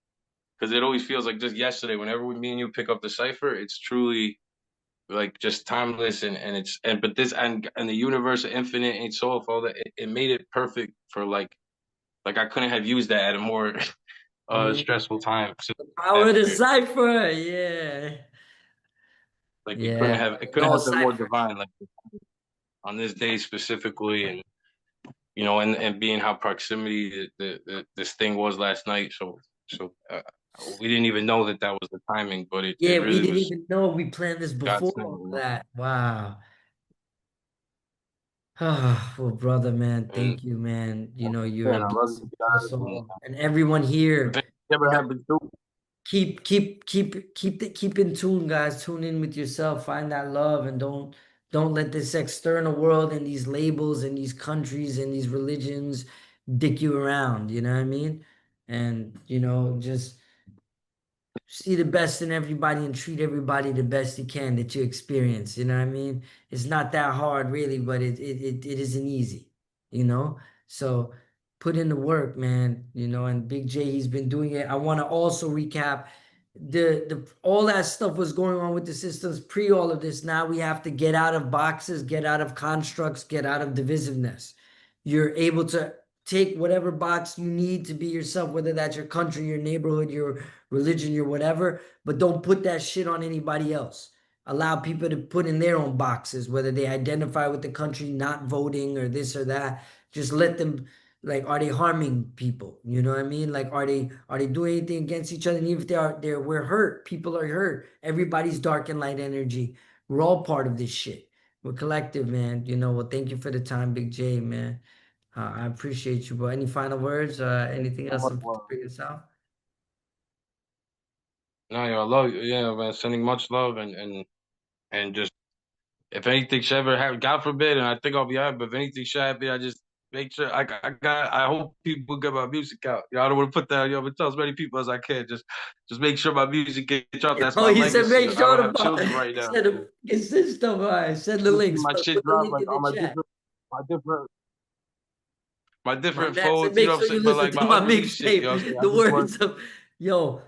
because it always feels like just yesterday. Whenever me and you pick up the cipher, it's truly like just timeless, and it's but this and the universe of infinite ain't so all that it made it perfect for like I couldn't have used that at a more Yeah. stressful time. So Power of the cipher. Yeah. like Yeah. it couldn't No have been more cipher. divine, like on this day specifically, and and being how proximity this thing was last night. So we didn't even know that that was the timing, but it Yeah, we really didn't was even know we planned this God before sent. all that. Wow. Ah, well, brother, man, And thank you, man. You're a man, I love blessing you to us guys. And all. And everyone if here, it you ever know, happens to keep in tune, guys. Tune in with yourself, find that love, and don't let this external world and these labels and these countries and these religions dick you around, you know what I mean? And just see the best in everybody and treat everybody the best you can that you experience. You know what I mean? It's not that hard, really, but it isn't easy, you know? So put in the work, man, and Big J, he's been doing it. I want to also recap the all that stuff was going on with the systems pre all of this. Now we have to get out of boxes, get out of constructs, get out of divisiveness. You're able to take whatever box you need to be yourself, whether that's your country, your neighborhood, your religion, your whatever, but don't put that shit on anybody else. Allow people to put in their own boxes, whether they identify with the country not voting or this or that. Just let them, like, are they harming people? You know what I mean? Like, are they doing anything against each other? And even if we're hurt. People are hurt. Everybody's dark and light energy. We're all part of this shit. We're collective, man. Well, thank you for the time, Big J, man. I appreciate you, but any final words? Anything else to bring us out? no, I love you. Yeah, man, sending much love and just if anything should ever happen, God forbid, and I think I'll be all right, but if anything should happen, I just make sure I hope people get my music out. I don't want to put that, but tell as many people as I can. Just make sure my music gets out. That's Oh, my he said legacy. make Like I sure don't to have buy. children right He now. said So get this stuff. All right, send the you see links. my Put shit the drop link like in the on chat. my My different man said phones, you make know what I'm sure you saying? But listen like to my my unreleased shit, you know what I'm mixtape. saying? I The just want words of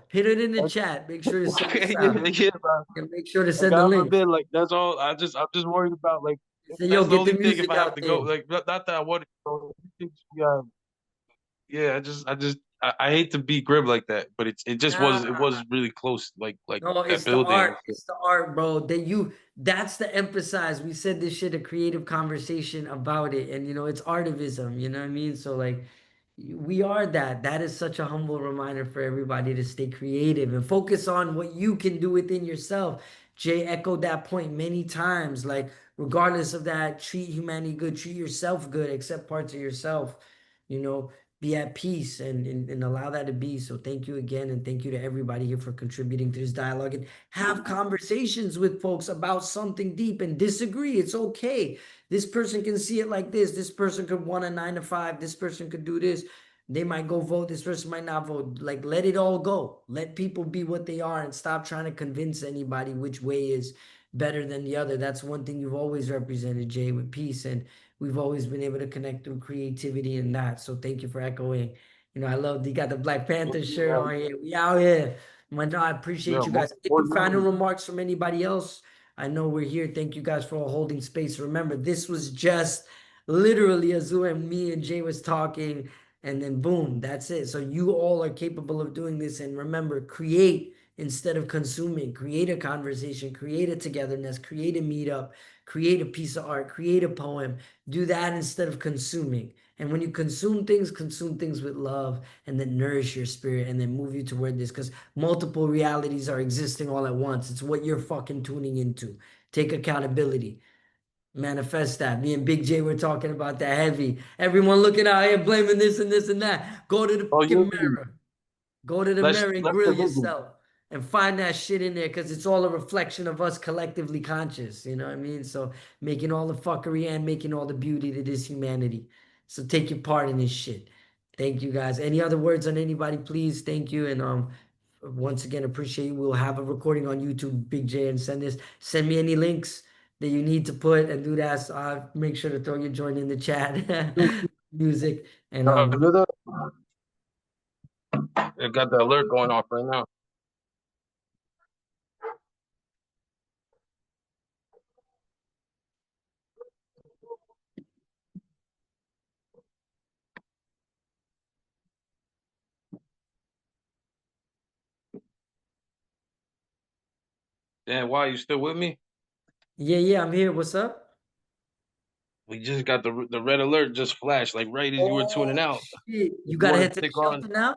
hit it in the chat. Make sure to send us yeah, out. yeah, bro. And make sure to Like send the God links. forbid, like that's all. I'm just worried about like Say, yo, that's the get the only thing. If music I have out to go, there. like not that I want to go. Yeah, I hate to be grim like that, but it Nah. was really close, like No, that it's the building art. and shit. It's the art, bro. That's the emphasize. We said this shit, a creative conversation about it. And it's artivism, you know what I mean? So like we are that. That is such a humble reminder for everybody to stay creative and focus on what you can do within yourself. Jay echoed that point many times. Like, regardless of that, treat humanity good, treat yourself good, accept parts of yourself, you know be at peace and allow that to be. So thank you again, and thank you to everybody here for contributing to this dialogue, and have conversations with folks about something deep and disagree. It's okay. This person can see it like this person could want a 9 to 5, this person could do this, they might go vote, this person might not vote. Like, let it all go, let people be what they are, and stop trying to convince anybody which way is better than the other. That's one thing you've always represented, Jay, with peace, and we've always been able to connect through creativity and that. So thank you for echoing. I love you got the Black Panther shirt on here. We out here. Man, I appreciate Yeah, you guys. more Any final memories. remarks from anybody else? I know we're here. Thank you guys for all holding space. Remember, this was just literally Azul and me and Jay was talking, and then boom, that's it. So you all are capable of doing this. And remember, create instead of consuming. Create a conversation, create a togetherness, create a meetup, create a piece of art, create a poem. Do that instead of consuming. And when you consume things with love, and then nourish your spirit, and then move you toward this, because multiple realities are existing all at once. It's what you're fucking tuning into. Take accountability. Manifest that. Me and Big J were talking about that heavy. Everyone looking out here blaming this and this and that. Go to the Oh, fucking yeah, mirror. Go to the that's mirror and that's grill the vision. yourself and find that shit in there, because it's all a reflection of us collectively conscious. You know what I mean? So making all the fuckery and making all the beauty that is humanity. So take your part in this shit. Thank you guys. Any other words on anybody, please? Thank you. And once again, appreciate you. We'll have a recording on YouTube, Big J, and send me any links that you need to put and do that. So I'll make sure to throw your joint in the chat. Music. And You're it got the alert going off right now. Dan, why you still with me? Yeah, I'm here. What's up? We just got the red alert just flashed like right as you were tuning Oh out. shit! You If you gotta want head to to the stick on, shelter now.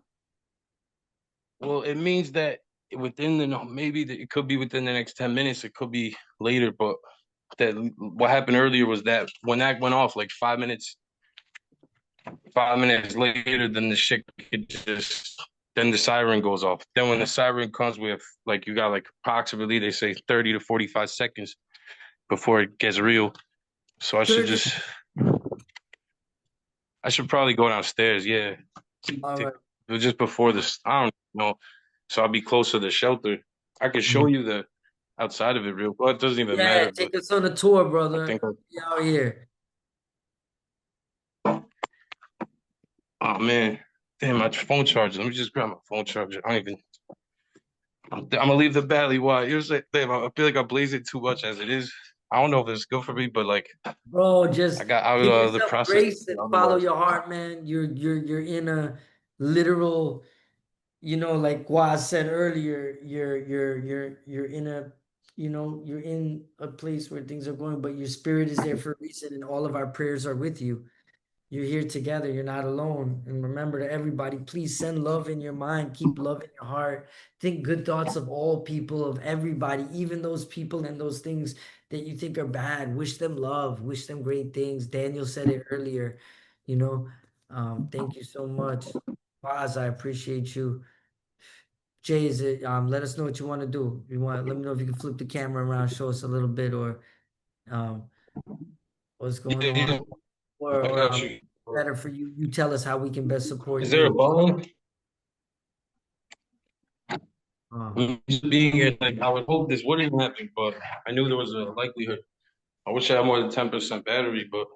well, it means that within the no, maybe that it could be within the next 10 minutes. It could be later, but that what happened earlier was that when that went off, like 5 minutes later, then the shit could just then the siren goes off. Then when the siren comes, we have like you got like approximately they say 30 to 45 seconds before it gets real. So 30. I should probably go downstairs. Yeah, All right. it was just before this. I don't know. So I'll be close to the shelter. I could show you the outside of it real. Well, it doesn't even Yeah, matter. But take us on a tour, I think. brother. We out here. Oh man, damn, my phone charger. Let me just grab my phone charger. I don't even. I'm gonna leave the battery wide. You say, damn, I feel like I blaze it too much as it is. I don't know if it's good for me, but like Bro, I just got out give of the yourself process. grace and follow Otherwise, your heart, man. You're in a literal, like Waz said earlier, you're in a, you're in a place where things are going, but your spirit is there for a reason, and all of our prayers are with you. You're here together. You're not alone. And remember to everybody, please send love in your mind. Keep love in your heart. Think good thoughts of all people, of everybody, even those people and those things that you think are bad. Wish them love. Wish them great things. Daniel said it earlier, you know. Thank you so much. Paz, I appreciate you. Jay, is it let us know what you want to do. Let me know if you can flip the camera around, show us a little bit or um what's going on. yeah, I Or got you. better for you. You tell us how we can best support Is there a you. bomb? Um, Just being here, like I would hope this wouldn't happen, but I knew there was a likelihood. I wish I had more than 10% battery, but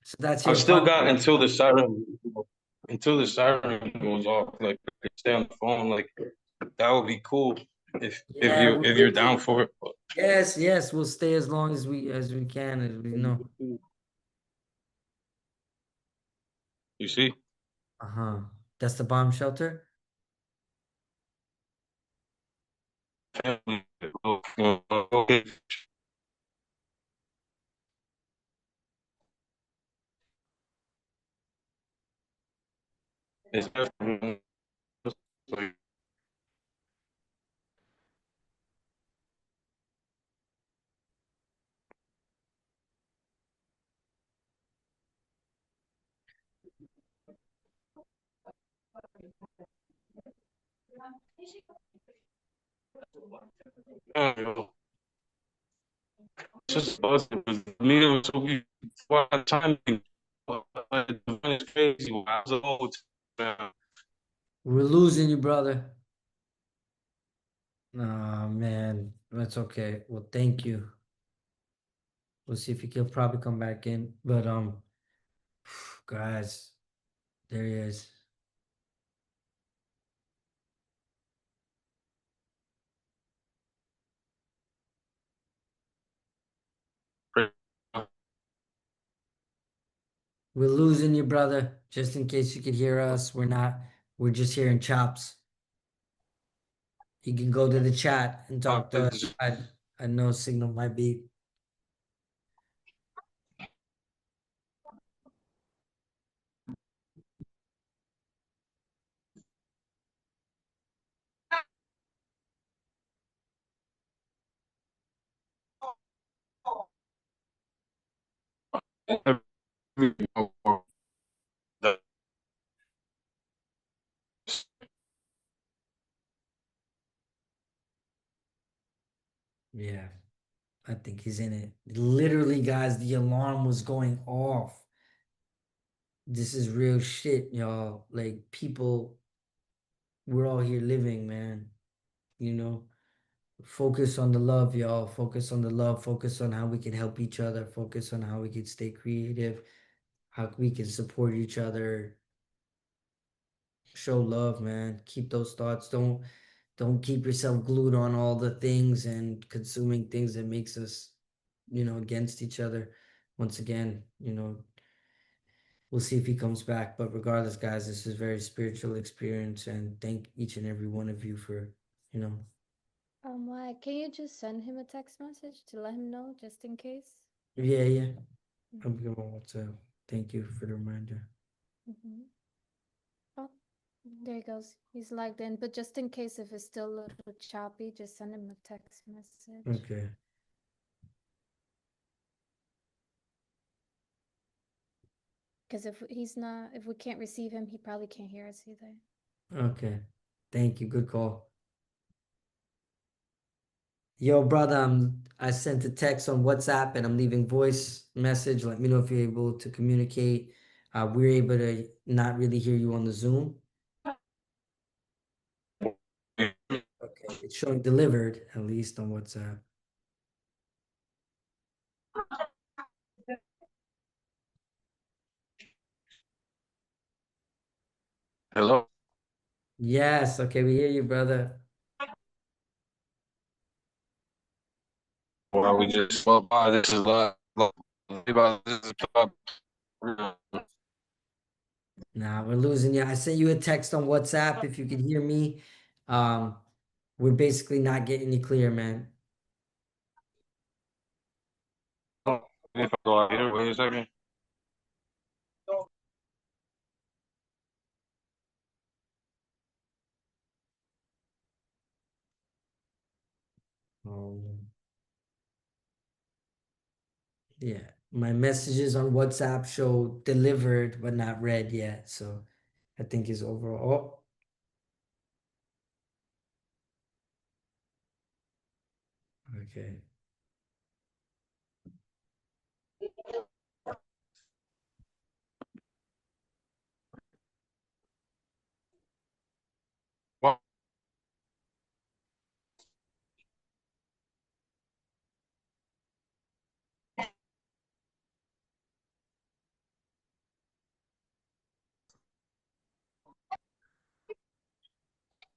so that's I've your still problem. got until the siren goes off. Like stay on the phone. Like that would be cool Yeah, we're if you're with down you. for it. But Yes, we'll stay as long as we can, as we know. you see, Uh-huh. That's the bomb shelter. family. Okay. It's definitely like, I don't know. It's just us. It was me. It was so we time. It's crazy. I was alone. We're losing you, brother. Oh man, that's okay. Well, thank you. We'll see if he can probably come back in. But guys, there he is. We're losing you, brother. Just in case you could hear us, we're not. We're just hearing chops. You can go to the chat and talk to us. I know signal might be. Yeah, I think he's in it. Literally, guys, the alarm was going off. This is real shit, y'all. Like, people, we're all here living, man. You know, focus on the love, y'all. Focus on the love. Focus on how we can help each other. Focus on how we can stay creative, how we can support each other. Show love, man. Keep those thoughts. Don't keep yourself glued on all the things and consuming things that makes us, against each other. Once again, we'll see if he comes back. But regardless, guys, this is a very spiritual experience, and thank each and every one of you for, you know. Why? Can you just send him a text message to let him know, just in case? Yeah, yeah. I'm good on WhatsApp. Thank you for the reminder. Mm-hmm. Oh, there he goes. He's logged in, but just in case if it's still a little choppy, just send him a text message. Okay. Because if we can't receive him, he probably can't hear us either. Okay. Thank you. Good call. Yo, brother, I sent a text on WhatsApp and I'm leaving voice message. Let me know if you're able to communicate. We're able to not really hear you on the Zoom. Okay, it's showing delivered at least on WhatsApp. Hello. Yes, okay, we hear you, brother. Or we just well, this is love. This is Nah, we're losing you. I sent you a text on WhatsApp if you could hear me. We're basically not getting you clear, man. If I go out here, wait a second. Yeah, my messages on WhatsApp show delivered but not read yet, so I think it's overall. Okay. Well,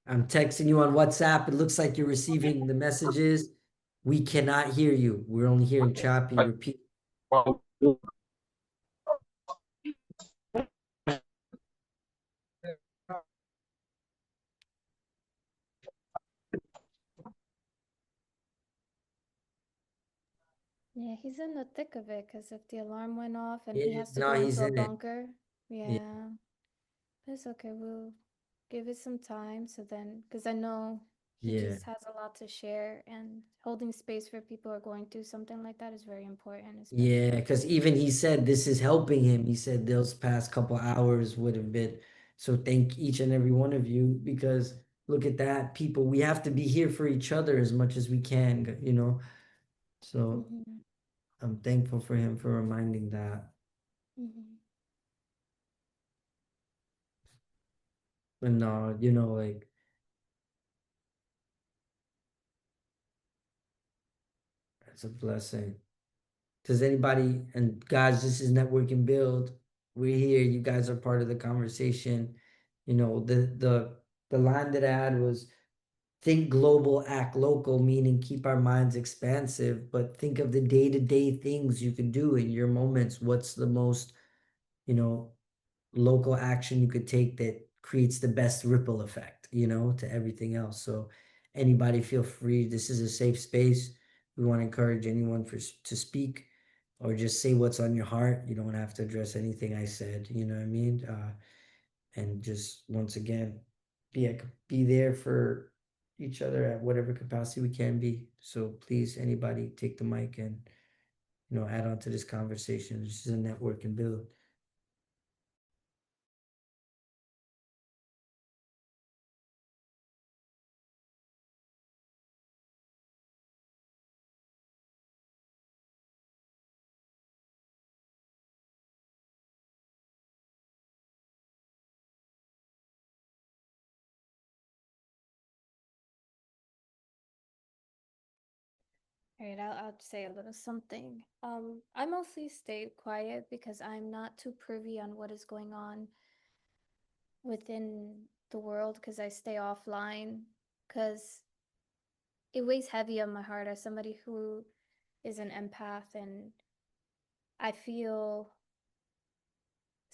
I'm texting you on WhatsApp. It looks like you're receiving the messages. We cannot hear you. We're only hearing choppy repeat. well, Yeah, he's in the thick of it because if the alarm went off and he Yeah, has to no, go he's into a in it. bunker, Yeah. yeah. But it's okay. We'll give it some time. So then, because I know he Yeah. just has a lot to share, and holding space for people who are going through something like that is very important, especially. Yeah, because even he said this is helping him. He said those past couple hours would have been. So thank each and every one of you because look at that, people. We have to be here for each other as much as we can, you know. So Mm-hmm. I'm thankful for him for reminding that. Mm-hmm. But no, you know, like it's a blessing. Does anybody, and guys, this is Network and Build. We're here. You guys are part of the conversation. You know, the line that I had was think global, act local, meaning keep our minds expansive, but think of the day-to-day things you could do in your moments. What's the most, you know, local action you could take that creates the best ripple effect, you know, to everything else. So anybody feel free. This is a safe space. We want to encourage anyone to speak or just say what's on your heart. You don't have to address anything I said, you know what I mean? And just once again, be there for each other at whatever capacity we can be. So please, anybody take the mic and, you know, add on to this conversation. This is a network and build. All right, I'll say a little something. I mostly stayed quiet because I'm not too privy on what is going on within the world because I stay offline because it weighs heavy on my heart as somebody who is an empath, and I feel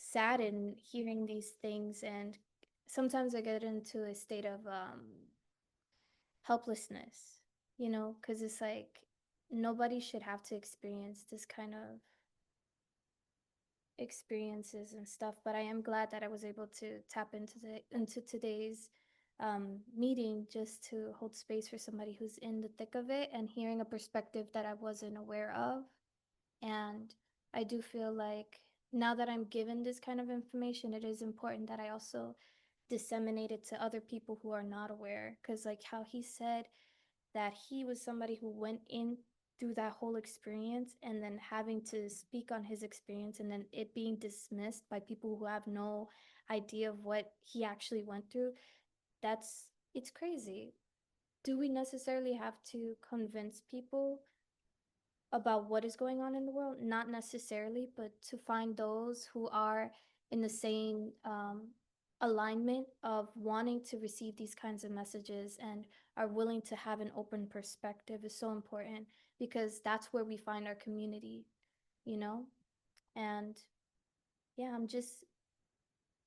saddened hearing these things, and sometimes I get into a state of helplessness, you know, because it's like nobody should have to experience this kind of experiences and stuff. But I am glad that I was able to tap into today's meeting, just to hold space for somebody who's in the thick of it and hearing a perspective that I wasn't aware of. And I do feel like now that I'm given this kind of information, it is important that I also disseminate it to other people who are not aware. Because, like how he said that he was somebody who went in through that whole experience, and then having to speak on his experience, and then it being dismissed by people who have no idea of what he actually went through, it's crazy. Do we necessarily have to convince people about what is going on in the world? Not necessarily, but to find those who are in the same alignment of wanting to receive these kinds of messages and are willing to have an open perspective is so important, because that's where we find our community, you know? And yeah, I'm just,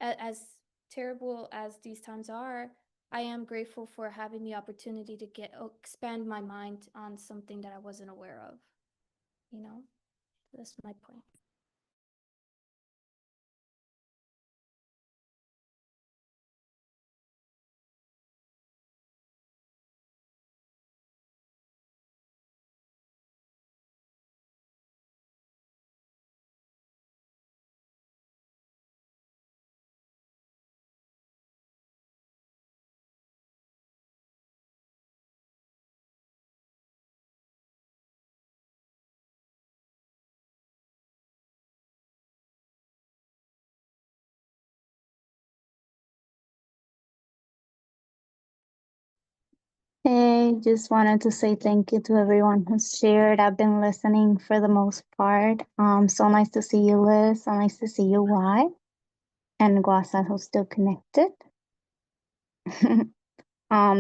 as terrible as these times are, I am grateful for having the opportunity to expand my mind on something that I wasn't aware of, you know? That's my point. Hey, just wanted to say thank you to everyone who's shared. I've been listening for the most part. So nice to see you, Liz. So nice to see you, Y. And Guasa, who's still connected.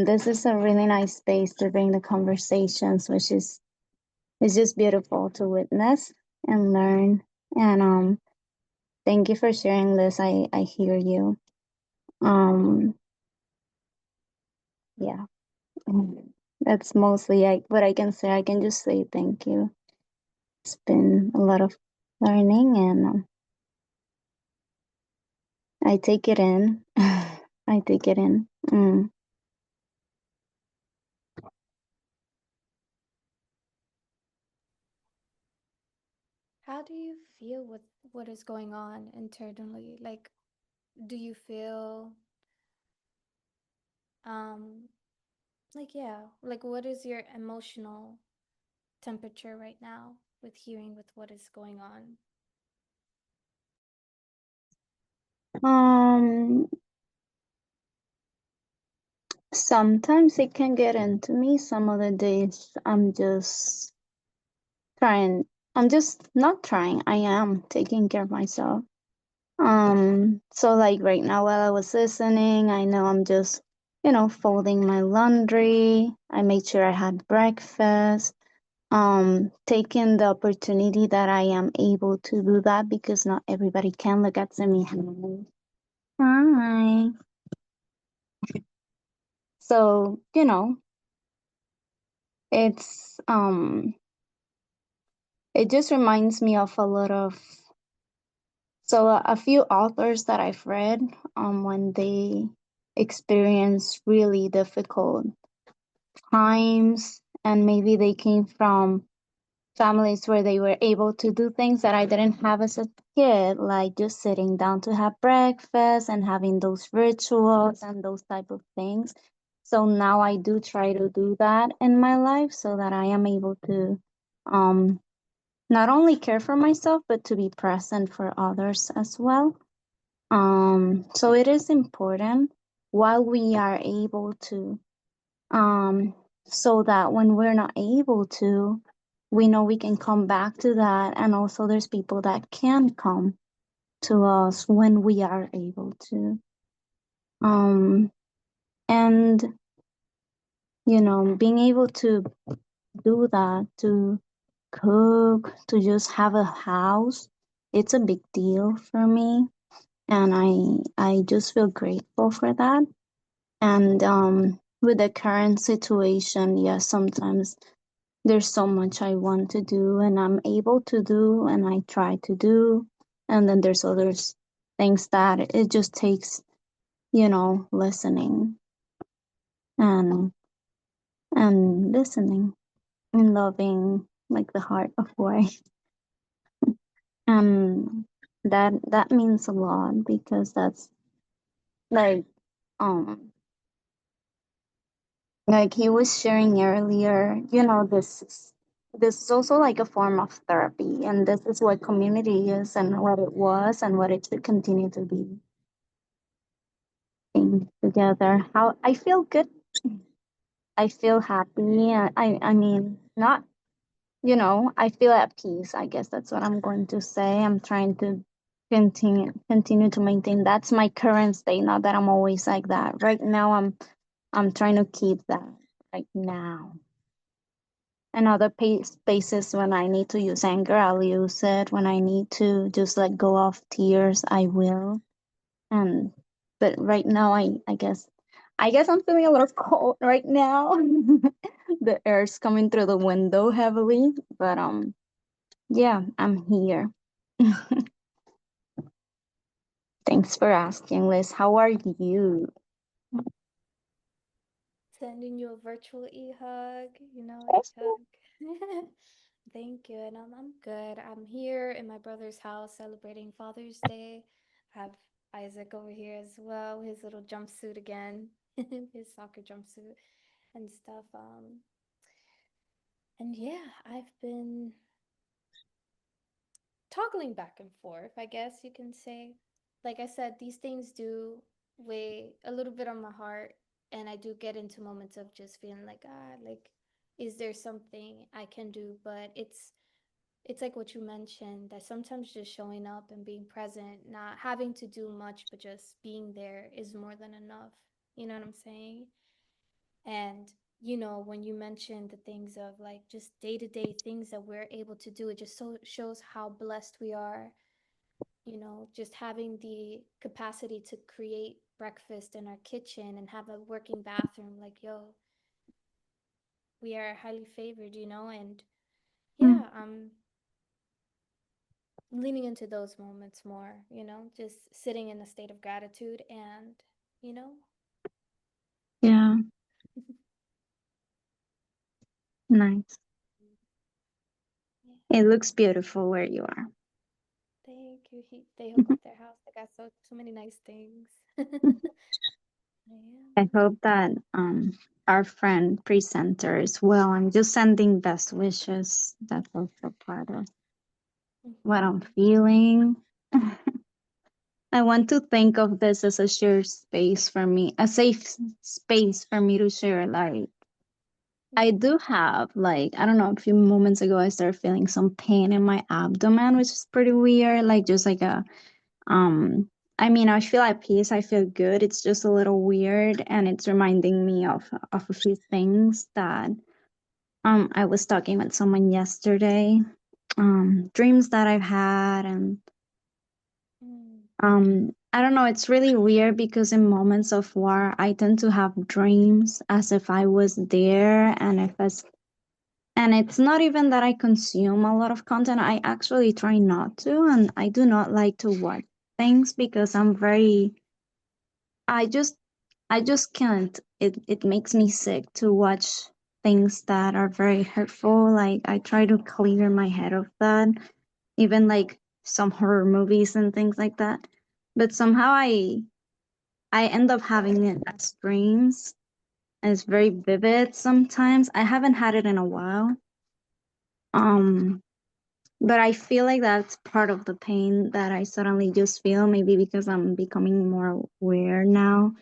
This is a really nice space to bring the conversations, which is it's just beautiful to witness and learn. And thank you for sharing, Liz. I hear you. Yeah. That's mostly what I can say. I can just say thank you. It's been a lot of learning, and I take it in. I take it in. How do you feel with what is going on internally? Like, do you feel like, yeah, like what is your emotional temperature right now with hearing with what is going on? Sometimes it can get into me. Some other days I'm just trying. I'm just not trying. I am taking care of myself. So like right now while I was listening, I know I'm just, folding my laundry. I made sure I had breakfast. Taking the opportunity that I am able to do that, because not everybody can. Look at me. Hi. So, it's it just reminds me of a few authors that I've read when they experience really difficult times, and maybe they came from families where they were able to do things that I didn't have as a kid, like just sitting down to have breakfast and having those rituals and those type of things. So now I do try to do that in my life so that I am able to not only care for myself, but to be present for others as well. So it is important while we are able to, so that when we're not able to, we know we can come back to that. And also there's people that can come to us when we are able to. And, being able to do that, to cook, to just have a house, it's a big deal for me. And I just feel grateful for that. And with the current situation, yeah, sometimes there's so much I want to do and I'm able to do and I try to do. And then there's others things that it just takes, listening and listening and loving like the heart of why. And that means a lot because that's like um like he was sharing earlier, this is also like a form of therapy, and this is what community is and what it was and what it should continue to be being together. How I feel good. I feel happy. I mean, not, I feel at peace. I guess that's what I'm going to say. I'm trying to continue to maintain. That's my current state. Not that I'm always like that. Right now, I'm trying to keep that right now. And other spaces when I need to use anger, I'll use it. When I need to just let go of tears, I will. And but right now, I guess I'm feeling a little cold right now. The air's coming through the window heavily, but yeah, I'm here. Thanks for asking, Liz. How are you? Sending you a virtual e-hug, e-hug. Thank you. And I'm good. I'm here in my brother's house celebrating Father's Day. I have Isaac over here as well, his little jumpsuit again, his soccer jumpsuit and stuff. And yeah, I've been toggling back and forth, I guess you can say. Like I said, these things do weigh a little bit on my heart, and I do get into moments of just feeling like, like, is there something I can do? But it's like what you mentioned, that sometimes just showing up and being present, not having to do much, but just being there is more than enough. You know what I'm saying? And when you mentioned the things of like just day-to-day things that we're able to do, it just so shows how blessed we are, just having the capacity to create breakfast in our kitchen and have a working bathroom. Like, yo, we are highly favored, and Mm, yeah, I'm leaning into those moments more, just sitting in a state of gratitude and, you know, yeah, nice. yeah. It looks beautiful where you are. Thank you. They hooked up their house. They got so many nice things. Yeah. I hope that our friend presenter is well. I'm just sending best wishes. That's also part of what I'm Mhm. feeling. I want to think of this as a shared space for me, a safe space for me to share. Like, I do have, like, I don't know, a few moments ago, I started feeling some pain in my abdomen, which is pretty weird. Like, just like um, I mean, I feel at peace. I feel good. It's just a little weird, and it's reminding me of a few things that I was talking with someone yesterday, dreams that I've had, and Mm. I don't know, it's really weird because in moments of war, I tend to have dreams as if I was there, and it's not even that I consume a lot of content. I actually try not to, and I do not like to watch things because I just I just can't. It makes me sick to watch things that are very hurtful. Like, I try to clear my head of that, even like some horror movies and things like that. But somehow I end up having it as dreams, and it's very vivid sometimes. I haven't had it in a while. Um, but I feel like that's part of the pain that I suddenly just feel, maybe because I'm becoming more aware now.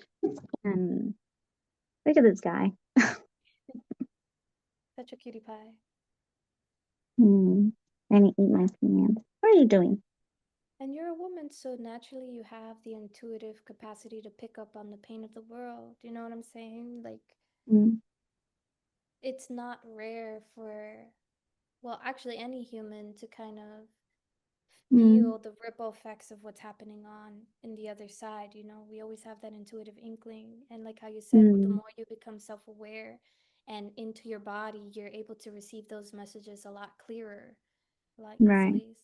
And look at this guy. Such a cutie pie. Hmm. And he ate my hand. What are you doing? And you're a woman, so naturally you have the intuitive capacity to pick up on the pain of the world. You know what I'm saying? Like, Mm, it's not rare for, well, actually, any human to kind of Mm. feel the ripple effects of what's happening on in the other side. You know, we always have that intuitive inkling. And like how you said, the Mm. more you become self-aware and into your body, you're able to receive those messages a lot clearer, a lot Right. easily.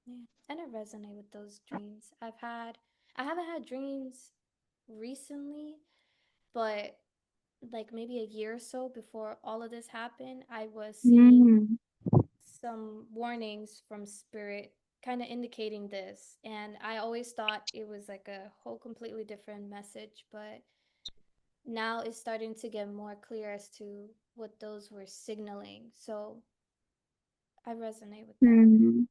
Yeah. And I resonate with those dreams. I haven't had dreams recently, but like maybe a year or so before all of this happened, I was seeing Mm. some warnings from spirit kind of indicating this, and I always thought it was like a whole completely different message, but now it's starting to get more clear as to what those were signaling. So I resonate with that. Mm.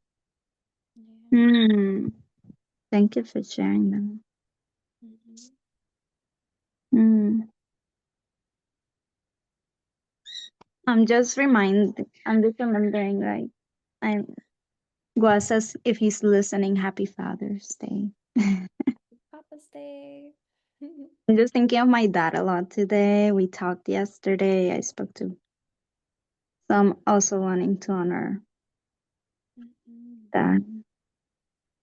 Yeah. Mm. Thank you for sharing them. Hmm. Mm. I'm just remembering, like, I'm Gua says if he's listening, happy Father's Day. Papa's Day. I'm just thinking of my dad a lot today. We talked yesterday. I spoke to some also wanting to honor Mhm. that.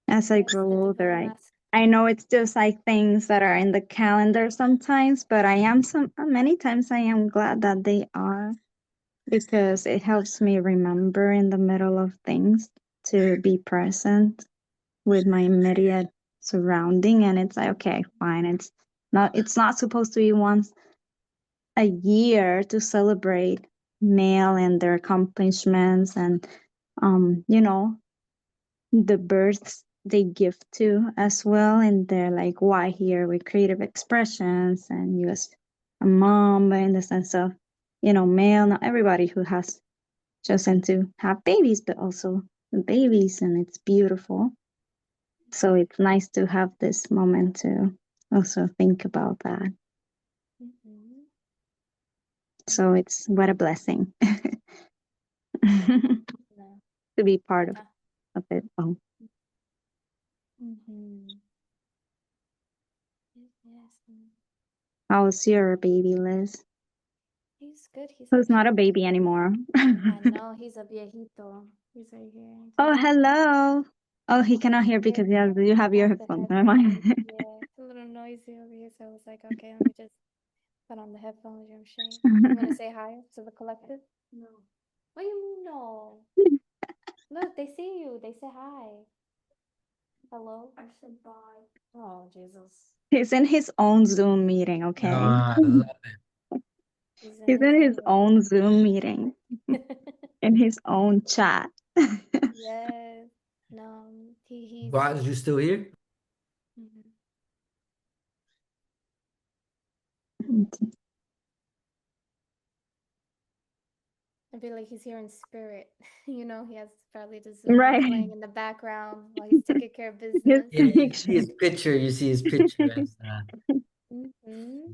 As I Yes, grow the older, divine I masculine. I know it's just like things that are in the calendar sometimes, but many times I am glad that they are, because it helps me remember in the middle of things to be present with my immediate surrounding. And it's like, okay, fine. It's not supposed to be once a year to celebrate male and their accomplishments and you know, the births they give to as well, and they're like, why here with creative expressions and you as a mom, but in the sense of, you know, male, not everybody who has chosen to have babies, but also the babies, and it's beautiful. So it's nice to have this moment to also think about that. Mhm. So it's what a blessing No. to be part Yeah. of it all. Mhm. Yes, yes. How's your baby, Liz? He's good. He's Who's not a actually. baby anymore? I know he's a viejito. He's right here. Oh, Just hello. Oh, he cannot hear yeah, because you have your the headphones. Never headphones. mind. Yeah, it's a little noisy over here, so I was like, okay, let me just put on the headphones. I'm ashamed. You want to say hi to the collective? No. What do you mean no? Look, they see you. They say hi. Hello. I said bye. Oh, Jesus. He's in his own Zoom meeting, okay? I love He's in He's his in his own own Zoom meeting, world. in his own chat. Yes. No, he's. Guaz, you still here? Mhm. I feel like he's here in spirit. You know, he has probably the Zoom Right. playing in the background while he's taking care of His business. Yeah, you see connection. his picture. You see his picture as Mm-hmm.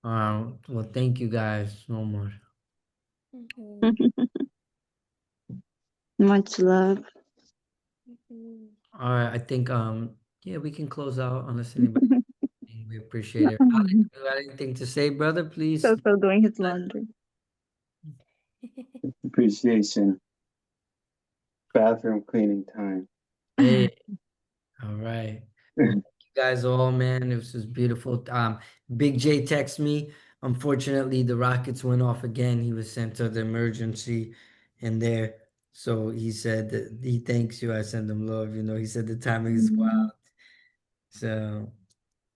well, thank you guys so much. Mm-hmm. Much love. Mm-hmm. All right, I think yeah, we can close out unless anybody we appreciate it. Alex, you got anything to say, brother? Please. So doing his laundry. Appreciation. Bathroom cleaning time. Hey, all right. Well, thank you guys all, man. This was beautiful. Big J texted me. Unfortunately, the rockets went off again. He was sent to the emergency in there. So he said that he thanks you. I send him love. You know, he said the timing is wild. So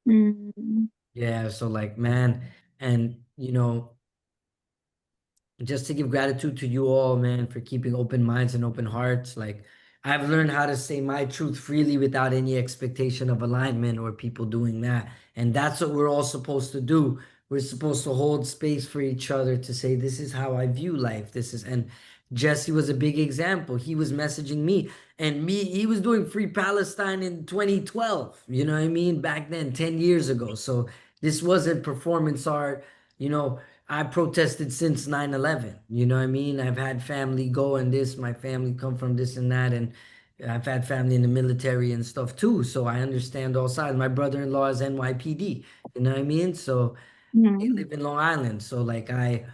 Mm. yeah, so like man, and you know, just to give gratitude to you all, man, for keeping open minds and open hearts. Like, I've learned how to say my truth freely without any expectation of alignment or people doing that. And that's what we're all supposed to do. We're supposed to hold space for each other to say, this is how I view life. And Jesse was a big example. He was messaging me, and he was doing Free Palestine in 2012. You know what I mean? Back then, 10 years ago. So this wasn't performance art, you know. I protested since 9/11. You know what I mean? I've had family go and this, my family come from this and that, and I've had family in the military and stuff too. So I understand all sides. My brother-in-law is NYPD. You know what I mean? So they Mm. live in Long Island. So like I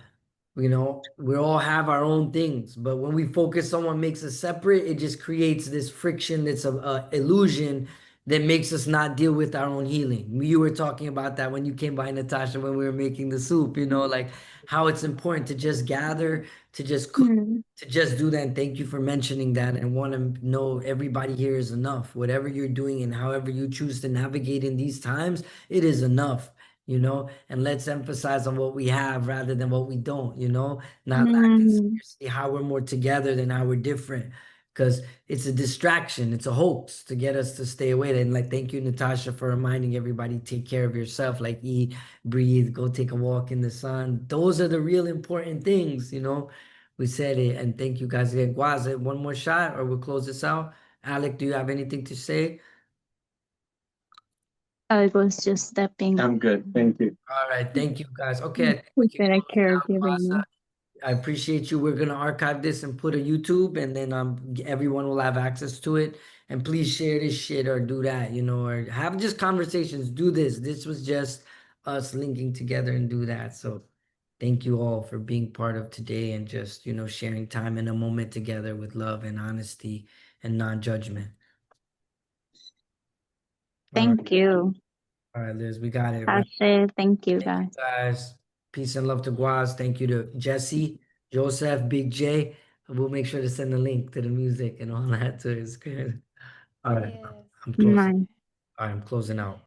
You know, we all have our own things, but when we focus on what makes us separate, it just creates this friction that's a illusion that makes us not deal with our own healing. You were talking about that when you came by, Natasha, when we were making the soup, you know, like how it's important to just gather, to just cook, Mm. to just do that. And thank you for mentioning that. And want to know everybody here is enough. Whatever you're doing and however you choose to navigate in these times, it is enough, you know, and let's emphasize on what we have rather than what we don't, you know, not lack Mm. see how we're more together than how we're different. Because it's a distraction, it's a hoax to get us to stay away. And like, thank you, Natasha, for reminding everybody, take care of yourself, like eat, breathe, go take a walk in the sun. Those are the real important things, you know. We said it, and thank you guys again. Guaz, one more shot, or we'll close this out. Alec, do you have anything to say? I was just stepping. I'm good. Thank you. All right, thank you guys. Okay, I think we Who's can better close it out, caregiving Guaz. me? I appreciate you. We're gonna archive this and put a YouTube, and then everyone will have access to it. And please share this shit or do that, you know, or have just conversations. Do this. This was just us linking together and do that. So thank you all for being part of today and just, you know, sharing time in a moment together with love and honesty and non-judgment. All right, Thank you. all right, Liz, we got it. Right. Ashe, thank you, Thank you guys. guys. Peace and love to Guaz. Thank you to Jesse, Joseph, Big J. We'll make sure to send the link to the music and all that to his screen. All right. Yes. I'm closing. Nice. All right, I'm closing out.